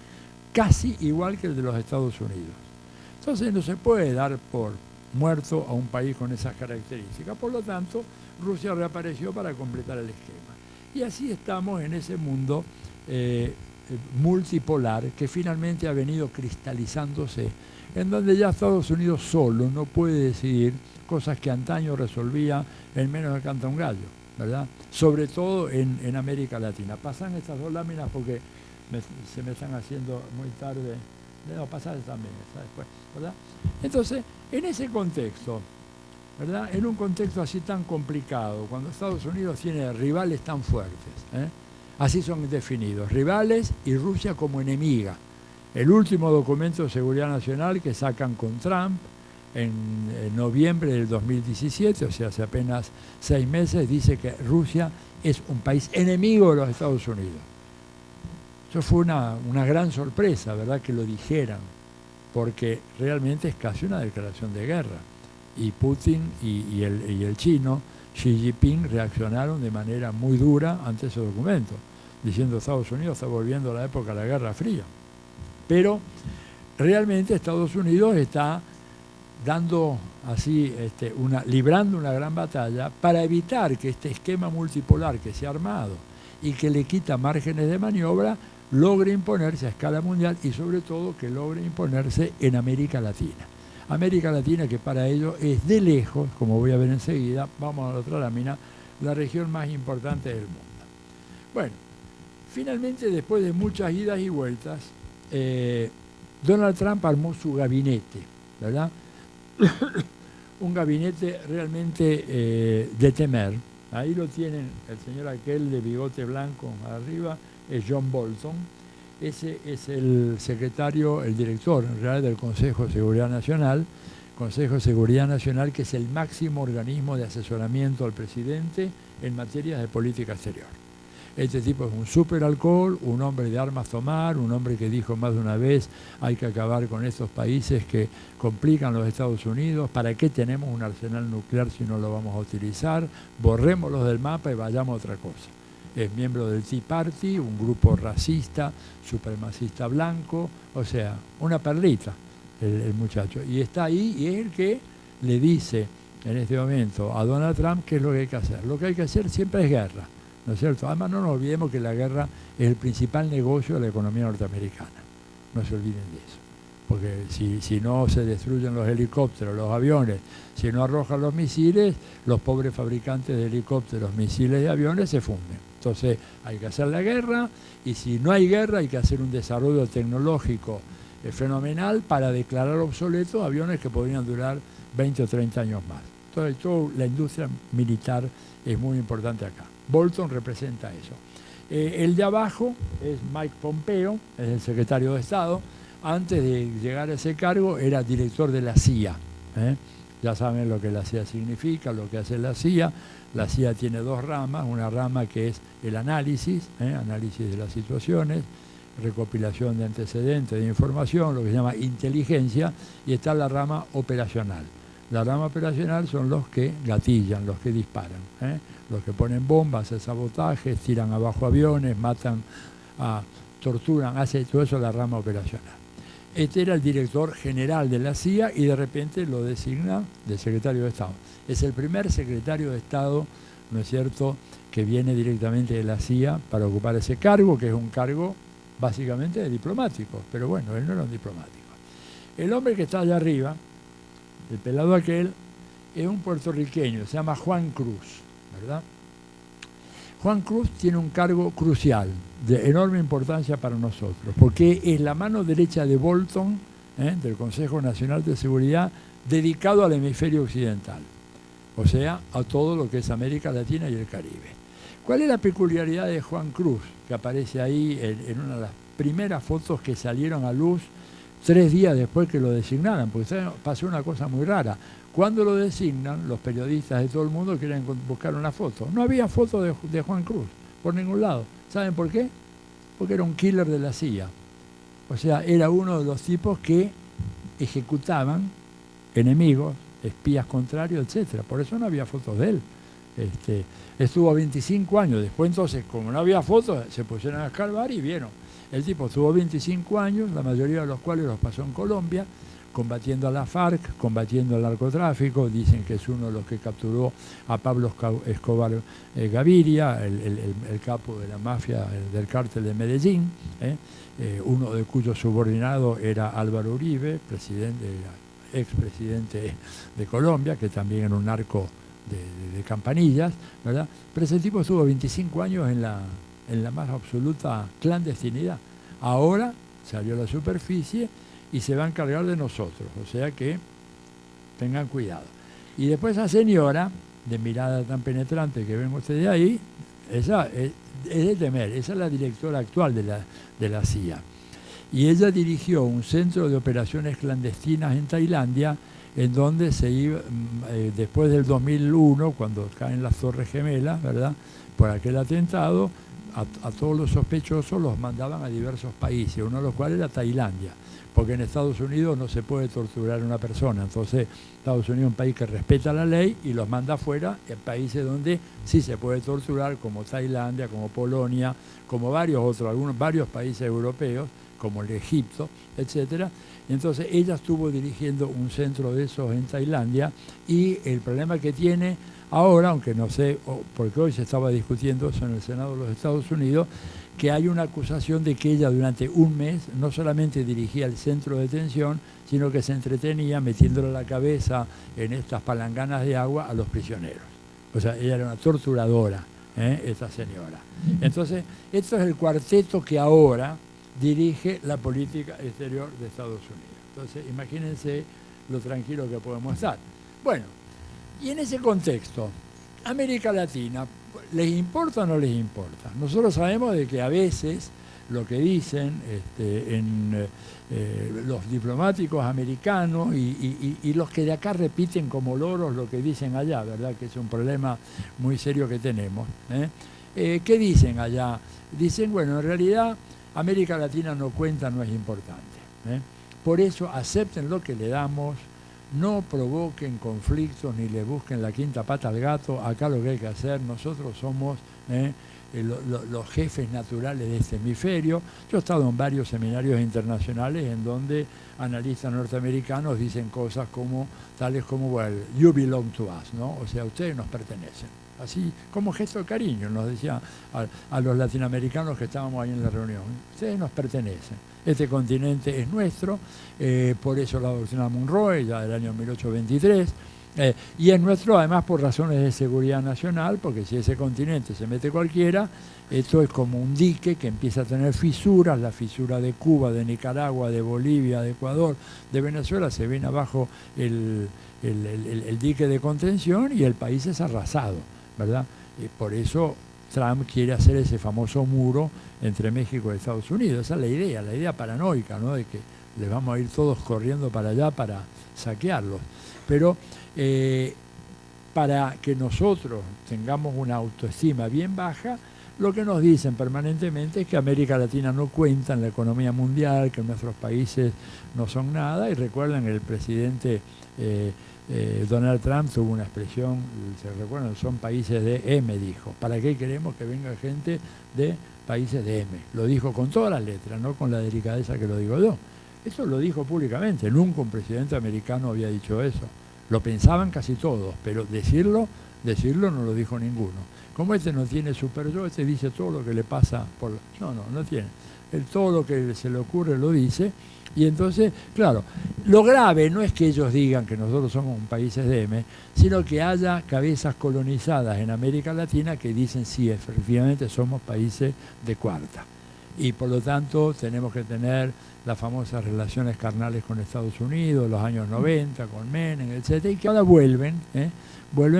casi igual que el de los Estados Unidos. Entonces no se puede dar por muerto a un país con esas características. Por lo tanto, Rusia reapareció para completar el esquema. Y así estamos en ese mundo multipolar que finalmente ha venido cristalizándose, en donde ya Estados Unidos solo no puede decidir cosas que antaño resolvía en menos de canta un gallo, ¿verdad? Sobre todo en América Latina. Pasan estas dos láminas porque se me están haciendo muy tarde. No, pasar también, está después, ¿verdad? Entonces, en ese contexto, ¿verdad?, en un contexto así tan complicado, cuando Estados Unidos tiene rivales tan fuertes, así son definidos, rivales y Rusia como enemiga. El último documento de seguridad nacional que sacan con Trump en noviembre del 2017, o sea, hace apenas 6 meses, dice que Rusia es un país enemigo de los Estados Unidos. Eso fue una gran sorpresa, ¿verdad?, que lo dijeran, porque realmente es casi una declaración de guerra. Y Putin y el chino, Xi Jinping, reaccionaron de manera muy dura ante ese documento. diciendo Estados Unidos está volviendo a la época de la Guerra Fría. Pero realmente Estados Unidos está dando así, librando una gran batalla para evitar que este esquema multipolar que se ha armado y que le quita márgenes de maniobra logre imponerse a escala mundial y sobre todo que logre imponerse en América Latina. América Latina, que para ello es de lejos, como voy a ver enseguida, vamos a la otra lámina, la región más importante del mundo. Bueno, finalmente, después de muchas idas y vueltas, Donald Trump armó su gabinete, ¿verdad? Un gabinete realmente de temer. Ahí lo tienen, el señor aquel de bigote blanco arriba, es John Bolton. Ese es el secretario, el director en realidad del Consejo de Seguridad Nacional, Consejo de Seguridad Nacional, que es el máximo organismo de asesoramiento al presidente en materia de política exterior. Este tipo es un súper alcohol, un hombre de armas tomar, un hombre que dijo más de una vez hay que acabar con estos países que complican los Estados Unidos, ¿para qué tenemos un arsenal nuclear si no lo vamos a utilizar? Borrémoslos del mapa y vayamos a otra cosa. Es miembro del Tea Party, un grupo racista, supremacista blanco, o sea, una perlita el muchacho. Y está ahí y es el que le dice en este momento a Donald Trump qué es lo que hay que hacer. Lo que hay que hacer siempre es guerra, ¿no es cierto? Además no nos olvidemos que la guerra es el principal negocio de la economía norteamericana. No se olviden de eso. Porque si no se destruyen los helicópteros, los aviones, si no arrojan los misiles, los pobres fabricantes de helicópteros, misiles y aviones se funden. Entonces hay que hacer la guerra y si no hay guerra hay que hacer un desarrollo tecnológico fenomenal para declarar obsoletos aviones que podrían durar 20 o 30 años más. Entonces toda la industria militar es muy importante acá. Bolton representa eso. El de abajo es Mike Pompeo, es el secretario de Estado. Antes de llegar a ese cargo era director de la CIA. Ya saben lo que la CIA significa, lo que hace la CIA. La CIA tiene dos ramas, una rama que es el análisis, análisis de las situaciones, recopilación de antecedentes, de información, lo que se llama inteligencia, y está la rama operacional. La rama operacional son los que gatillan, los que disparan, los que ponen bombas, hacen sabotajes, tiran abajo aviones, matan, torturan, hace todo eso la rama operacional. Este era el director general de la CIA y de repente lo designa de secretario de Estado. Es el primer secretario de Estado, ¿no es cierto?, que viene directamente de la CIA para ocupar ese cargo, que es un cargo básicamente de diplomático, pero bueno, él no era un diplomático. El hombre que está allá arriba, el pelado aquel, es un puertorriqueño, se llama Juan Cruz, ¿verdad? Juan Cruz tiene un cargo crucial, de enorme importancia para nosotros, porque es la mano derecha de Bolton, del Consejo Nacional de Seguridad, dedicado al hemisferio occidental, o sea, a todo lo que es América Latina y el Caribe. ¿Cuál es la peculiaridad de Juan Cruz, que aparece ahí en una de las primeras fotos que salieron a luz 3 días después que lo designaran? Porque pasó una cosa muy rara. Cuando lo designan, los periodistas de todo el mundo quieren buscar una foto. No había foto de Juan Cruz por ningún lado. ¿Saben por qué? Porque era un killer de la CIA. O sea, era uno de los tipos que ejecutaban enemigos, espías contrarios, etc. Por eso no había fotos de él. Estuvo 25 años. Después entonces, como no había fotos, se pusieron a escarbar y vieron. El tipo estuvo 25 años, la mayoría de los cuales los pasó en Colombia, combatiendo a la FARC, combatiendo el narcotráfico. Dicen que es uno de los que capturó a Pablo Escobar Gaviria, el capo de la mafia del cártel de Medellín, uno de cuyos subordinados era Álvaro Uribe, expresidente de Colombia, que también era un narco de campanillas, ¿verdad? Pero ese tipo estuvo 25 años en la más absoluta clandestinidad. Ahora salió a la superficie y se va a encargar de nosotros, o sea que tengan cuidado. Y después esa señora, de mirada tan penetrante que ven ustedes ahí, esa es de temer, esa es la directora actual de la CIA. Y ella dirigió un centro de operaciones clandestinas en Tailandia, en donde se iba, después del 2001, cuando caen las Torres Gemelas, ¿verdad?, por aquel atentado, a todos los sospechosos los mandaban a diversos países, uno de los cuales era Tailandia, porque en Estados Unidos no se puede torturar a una persona. Entonces Estados Unidos es un país que respeta la ley y los manda afuera en países donde sí se puede torturar, como Tailandia, como Polonia, como varios otros, varios países europeos, como el Egipto, etcétera. Y entonces ella estuvo dirigiendo un centro de esos en Tailandia, y el problema que tiene ahora, aunque no sé, porque hoy se estaba discutiendo eso en el Senado de los Estados Unidos, que hay una acusación de que ella durante un mes no solamente dirigía el centro de detención, sino que se entretenía metiéndole la cabeza en estas palanganas de agua a los prisioneros. O sea, ella era una torturadora, esta señora. Entonces, esto es el cuarteto que ahora dirige la política exterior de Estados Unidos. Entonces, imagínense lo tranquilo que podemos estar. Bueno, y en ese contexto, América Latina, ¿les importa o no les importa? Nosotros sabemos de que a veces lo que dicen los diplomáticos americanos y los que de acá repiten como loros lo que dicen allá, ¿verdad? Que es un problema muy serio que tenemos. ¿Qué dicen allá? Dicen, bueno, en realidad América Latina no cuenta, no es importante. Por eso acepten lo que le damos, no provoquen conflictos ni le busquen la quinta pata al gato. Acá lo que hay que hacer, nosotros somos los jefes naturales de este hemisferio. Yo he estado en varios seminarios internacionales en donde analistas norteamericanos dicen cosas como, tales como, well, you belong to us, ¿no? O sea, ustedes nos pertenecen. Así como gesto de cariño nos decía a los latinoamericanos que estábamos ahí en la reunión, ustedes nos pertenecen, este continente es nuestro, por eso la doctrina Monroe, ya del año 1823, y es nuestro además por razones de seguridad nacional, porque si ese continente se mete cualquiera, esto es como un dique que empieza a tener fisuras, la fisura de Cuba, de Nicaragua, de Bolivia, de Ecuador, de Venezuela, se viene abajo el dique de contención y el país es arrasado, ¿verdad? Y por eso Trump quiere hacer ese famoso muro entre México y Estados Unidos. Esa es la idea paranoica, ¿no? De que les vamos a ir todos corriendo para allá para saquearlos. Pero para que nosotros tengamos una autoestima bien baja, lo que nos dicen permanentemente es que América Latina no cuenta en la economía mundial, que nuestros países no son nada. Y recuerden, el presidente Donald Trump tuvo una expresión, se recuerdan, son países de M, dijo. ¿Para qué queremos que venga gente de países de M? Lo dijo con todas las letras, no con la delicadeza que lo digo yo. Eso lo dijo públicamente, nunca un presidente americano había dicho eso. Lo pensaban casi todos, pero decirlo no lo dijo ninguno. Como este no tiene super yo, este dice todo lo que le pasa por... No tiene. Él todo lo que se le ocurre lo dice. Y entonces, claro, lo grave no es que ellos digan que nosotros somos un país de M, sino que haya cabezas colonizadas en América Latina que dicen sí, efectivamente somos países de cuarta. Y por lo tanto tenemos que tener las famosas relaciones carnales con Estados Unidos, los años 90, con Menem, etc. Y que ahora vuelven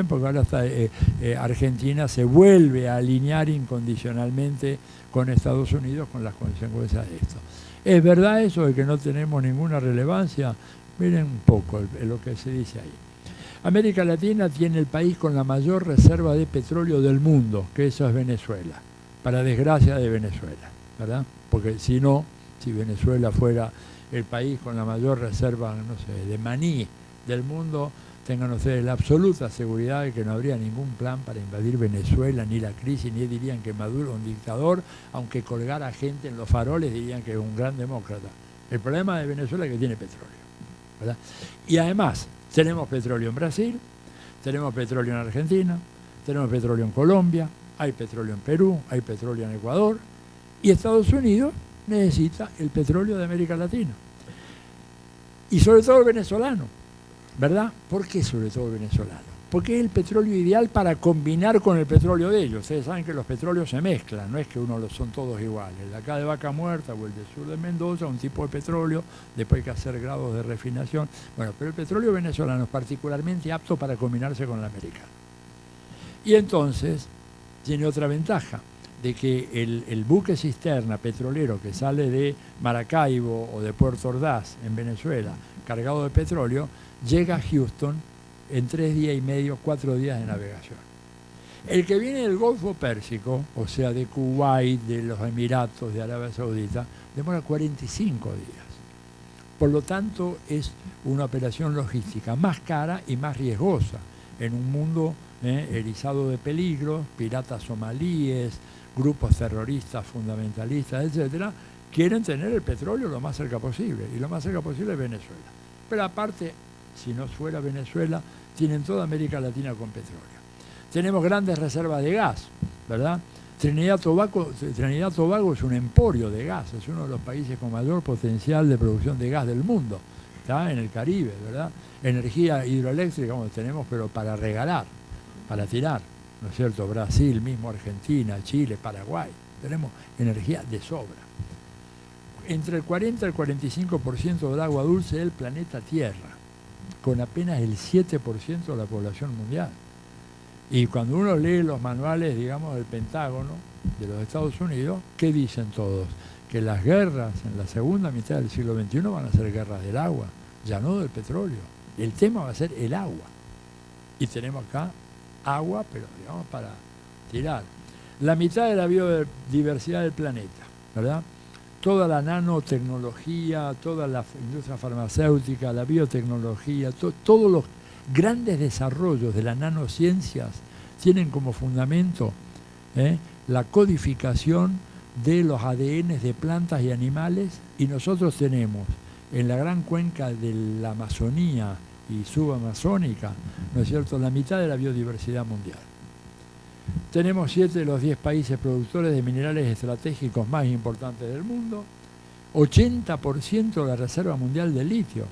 porque ahora está, Argentina se vuelve a alinear incondicionalmente con Estados Unidos con las consecuencias de esto. ¿Es verdad eso de que no tenemos ninguna relevancia? Miren un poco lo que se dice ahí. América Latina tiene el país con la mayor reserva de petróleo del mundo, que eso es Venezuela, para desgracia de Venezuela, ¿verdad? Porque si no, si Venezuela fuera el país con la mayor reserva, no sé, de maní del mundo, tengan ustedes la absoluta seguridad de que no habría ningún plan para invadir Venezuela, ni la crisis, ni dirían que Maduro es un dictador, aunque colgara gente en los faroles dirían que es un gran demócrata. El problema de Venezuela es que tiene petróleo, ¿verdad? Y además, tenemos petróleo en Brasil, tenemos petróleo en Argentina, tenemos petróleo en Colombia, hay petróleo en Perú, hay petróleo en Ecuador, y Estados Unidos necesita el petróleo de América Latina. Y sobre todo el venezolano, ¿verdad? ¿Por qué sobre todo el venezolano? Porque es el petróleo ideal para combinar con el petróleo de ellos. Ustedes saben que los petróleos se mezclan, no es que son todos iguales. El de acá de Vaca Muerta o el del sur de Mendoza, un tipo de petróleo, después hay que hacer grados de refinación. Bueno, pero el petróleo venezolano es particularmente apto para combinarse con el americano. Y entonces tiene otra ventaja, de que el buque cisterna petrolero que sale de Maracaibo o de Puerto Ordaz en Venezuela, cargado de petróleo, llega a Houston en 3 días y medio, 4 días de navegación. El que viene del Golfo Pérsico, o sea, de Kuwait, de los Emiratos, de Arabia Saudita, demora 45 días. Por lo tanto, es una operación logística más cara y más riesgosa en un mundo erizado de peligros, piratas somalíes, grupos terroristas, fundamentalistas, etcétera, quieren tener el petróleo lo más cerca posible, y lo más cerca posible es Venezuela. Pero aparte, si no fuera Venezuela, tienen toda América Latina con petróleo. Tenemos grandes reservas de gas, ¿verdad? Trinidad y Tobago es un emporio de gas, es uno de los países con mayor potencial de producción de gas del mundo, ¿está? En el Caribe, ¿verdad? Energía hidroeléctrica, como tenemos, pero para regalar, para tirar, ¿no es cierto? Brasil, mismo Argentina, Chile, Paraguay, tenemos energía de sobra. Entre el 40 y el 45% del agua dulce del planeta Tierra, con apenas el 7% de la población mundial. Y cuando uno lee los manuales, digamos, del Pentágono de los Estados Unidos, ¿qué dicen todos? Que las guerras en la segunda mitad del siglo XXI van a ser guerras del agua, ya no del petróleo. El tema va a ser el agua. Y tenemos acá agua, pero digamos para tirar. La mitad de la biodiversidad del planeta, ¿verdad? Toda la nanotecnología, toda la industria farmacéutica, la biotecnología, todos los grandes desarrollos de las nanociencias tienen como fundamento la codificación de los ADN de plantas y animales, y nosotros tenemos en la gran cuenca de la Amazonía y subamazónica, ¿no es cierto?, la mitad de la biodiversidad mundial. Tenemos 7 de los 10 países productores de minerales estratégicos más importantes del mundo, 80% de la reserva mundial de litio.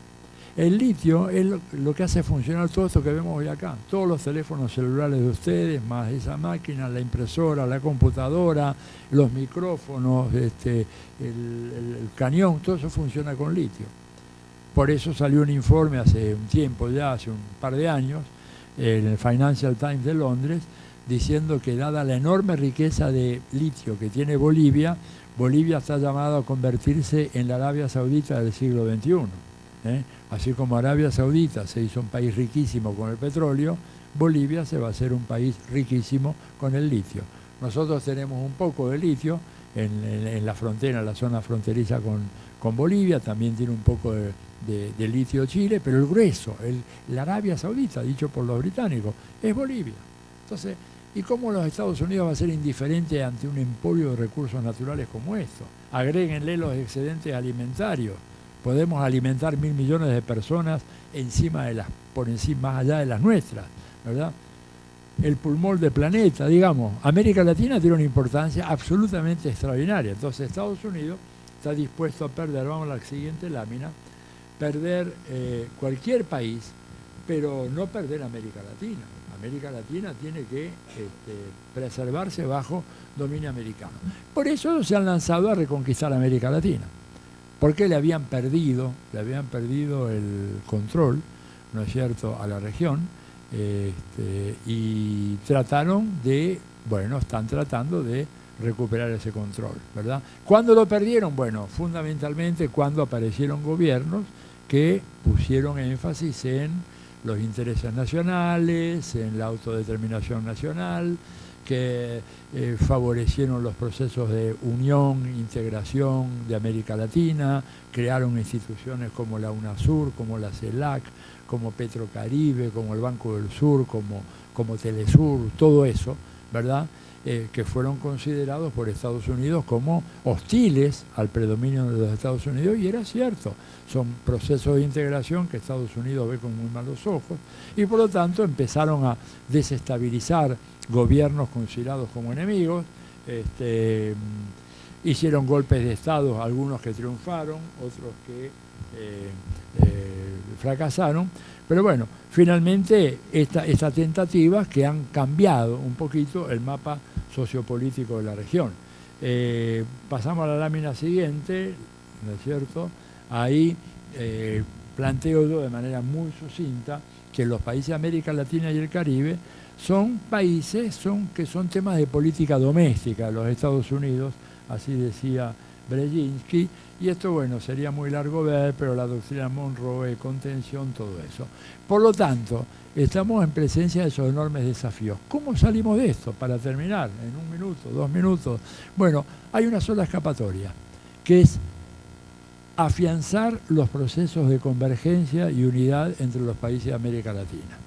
El litio es lo que hace funcionar todo esto que vemos hoy acá. Todos los teléfonos celulares de ustedes, más esa máquina, la impresora, la computadora, los micrófonos, el cañón, todo eso funciona con litio. Por eso salió un informe hace un tiempo ya, hace un par de años, en el Financial Times de Londres, diciendo que dada la enorme riqueza de litio que tiene Bolivia, Bolivia está llamada a convertirse en la Arabia Saudita del siglo XXI. Así como Arabia Saudita se hizo un país riquísimo con el petróleo, Bolivia se va a hacer un país riquísimo con el litio. Nosotros tenemos un poco de litio en la frontera, en la zona fronteriza con Bolivia, también tiene un poco de litio Chile, pero el grueso, la Arabia Saudita, dicho por los británicos, es Bolivia. Entonces, ¿y cómo los Estados Unidos va a ser indiferente ante un emporio de recursos naturales como esto? Agréguenle los excedentes alimentarios. Podemos alimentar 1.000 millones de personas por encima, más allá de las nuestras, ¿verdad? El pulmón del planeta, digamos. América Latina tiene una importancia absolutamente extraordinaria. Entonces Estados Unidos está dispuesto a perder, vamos a la siguiente lámina, perder cualquier país, pero no perder América Latina. América Latina tiene que preservarse bajo dominio americano. Por eso se han lanzado a reconquistar América Latina. Porque le habían perdido el control, ¿no es cierto?, a la región, y están tratando de recuperar ese control, ¿verdad? ¿Cuándo lo perdieron? Bueno, fundamentalmente cuando aparecieron gobiernos que pusieron énfasis en los intereses nacionales, en la autodeterminación nacional, que favorecieron los procesos de unión, integración de América Latina, crearon instituciones como la UNASUR, como la CELAC, como Petrocaribe, como el Banco del Sur, como Telesur, todo eso, ¿verdad?, que fueron considerados por Estados Unidos como hostiles al predominio de los Estados Unidos, y era cierto, son procesos de integración que Estados Unidos ve con muy malos ojos, y por lo tanto empezaron a desestabilizar gobiernos considerados como enemigos, hicieron golpes de Estado, algunos que triunfaron, otros que fracasaron, pero bueno, finalmente estas tentativas que han cambiado un poquito el mapa sociopolítico de la región. Pasamos a la lámina siguiente, ¿no es cierto? Ahí planteo yo de manera muy sucinta que los países de América Latina y el Caribe son países que son temas de política doméstica de los Estados Unidos, así decía Brzezinski, y esto, bueno, sería muy largo ver, pero la doctrina Monroe, contención, todo eso. Por lo tanto, estamos en presencia de esos enormes desafíos. ¿Cómo salimos de esto? Para terminar, en 1 minuto, 2 minutos. Bueno, hay una sola escapatoria, que es afianzar los procesos de convergencia y unidad entre los países de América Latina.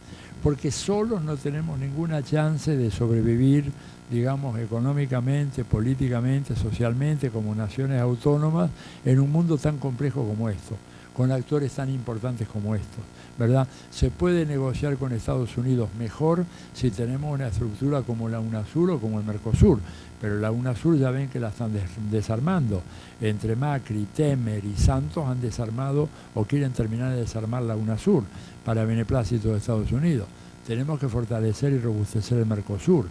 Porque solos no tenemos ninguna chance de sobrevivir, digamos, económicamente, políticamente, socialmente, como naciones autónomas, en un mundo tan complejo como esto, con actores tan importantes como estos, ¿verdad? Se puede negociar con Estados Unidos mejor si tenemos una estructura como la UNASUR o como el Mercosur, pero la UNASUR ya ven que la están desarmando. Entre Macri, Temer y Santos han desarmado o quieren terminar de desarmar la UNASUR para beneplácito de Estados Unidos. Tenemos que fortalecer y robustecer el Mercosur.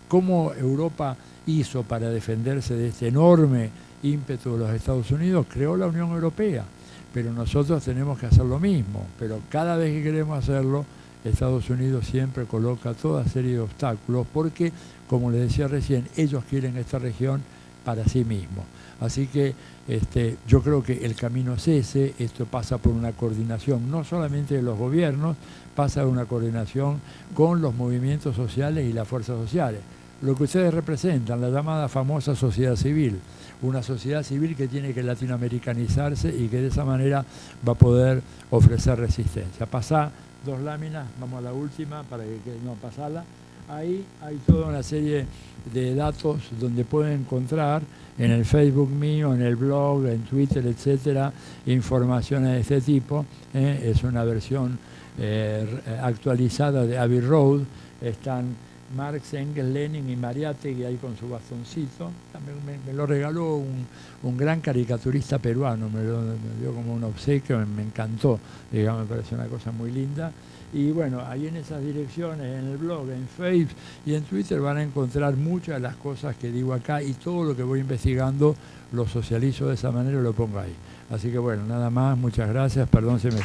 ¿Cómo Europa hizo para defenderse de este enorme ímpetu de los Estados Unidos? Creó la Unión Europea. Pero nosotros tenemos que hacer lo mismo. Pero cada vez que queremos hacerlo, Estados Unidos siempre coloca toda serie de obstáculos porque, como les decía recién, ellos quieren esta región para sí mismos. Así que yo creo que el camino es ese. Esto pasa por una coordinación no solamente de los gobiernos, pasa por una coordinación con los movimientos sociales y las fuerzas sociales. Lo que ustedes representan, la llamada famosa sociedad civil, una sociedad civil que tiene que latinoamericanizarse y que de esa manera va a poder ofrecer resistencia. Pasá 2 láminas, vamos a la última para que no pasarla. Ahí hay toda una serie de datos donde pueden encontrar en el Facebook mío, en el blog, en Twitter, etcétera, informaciones de este tipo. Es una versión actualizada de Abbey Road. Están Marx, Engels, Lenin y Mariátegui ahí con su bastoncito. También me lo regaló un gran caricaturista peruano, me dio como un obsequio, me encantó, digamos, me pareció una cosa muy linda. Y bueno, ahí en esas direcciones, en el blog, en Facebook y en Twitter van a encontrar muchas de las cosas que digo acá y todo lo que voy investigando lo socializo de esa manera y lo pongo ahí. Así que bueno, nada más, muchas gracias, perdón si me...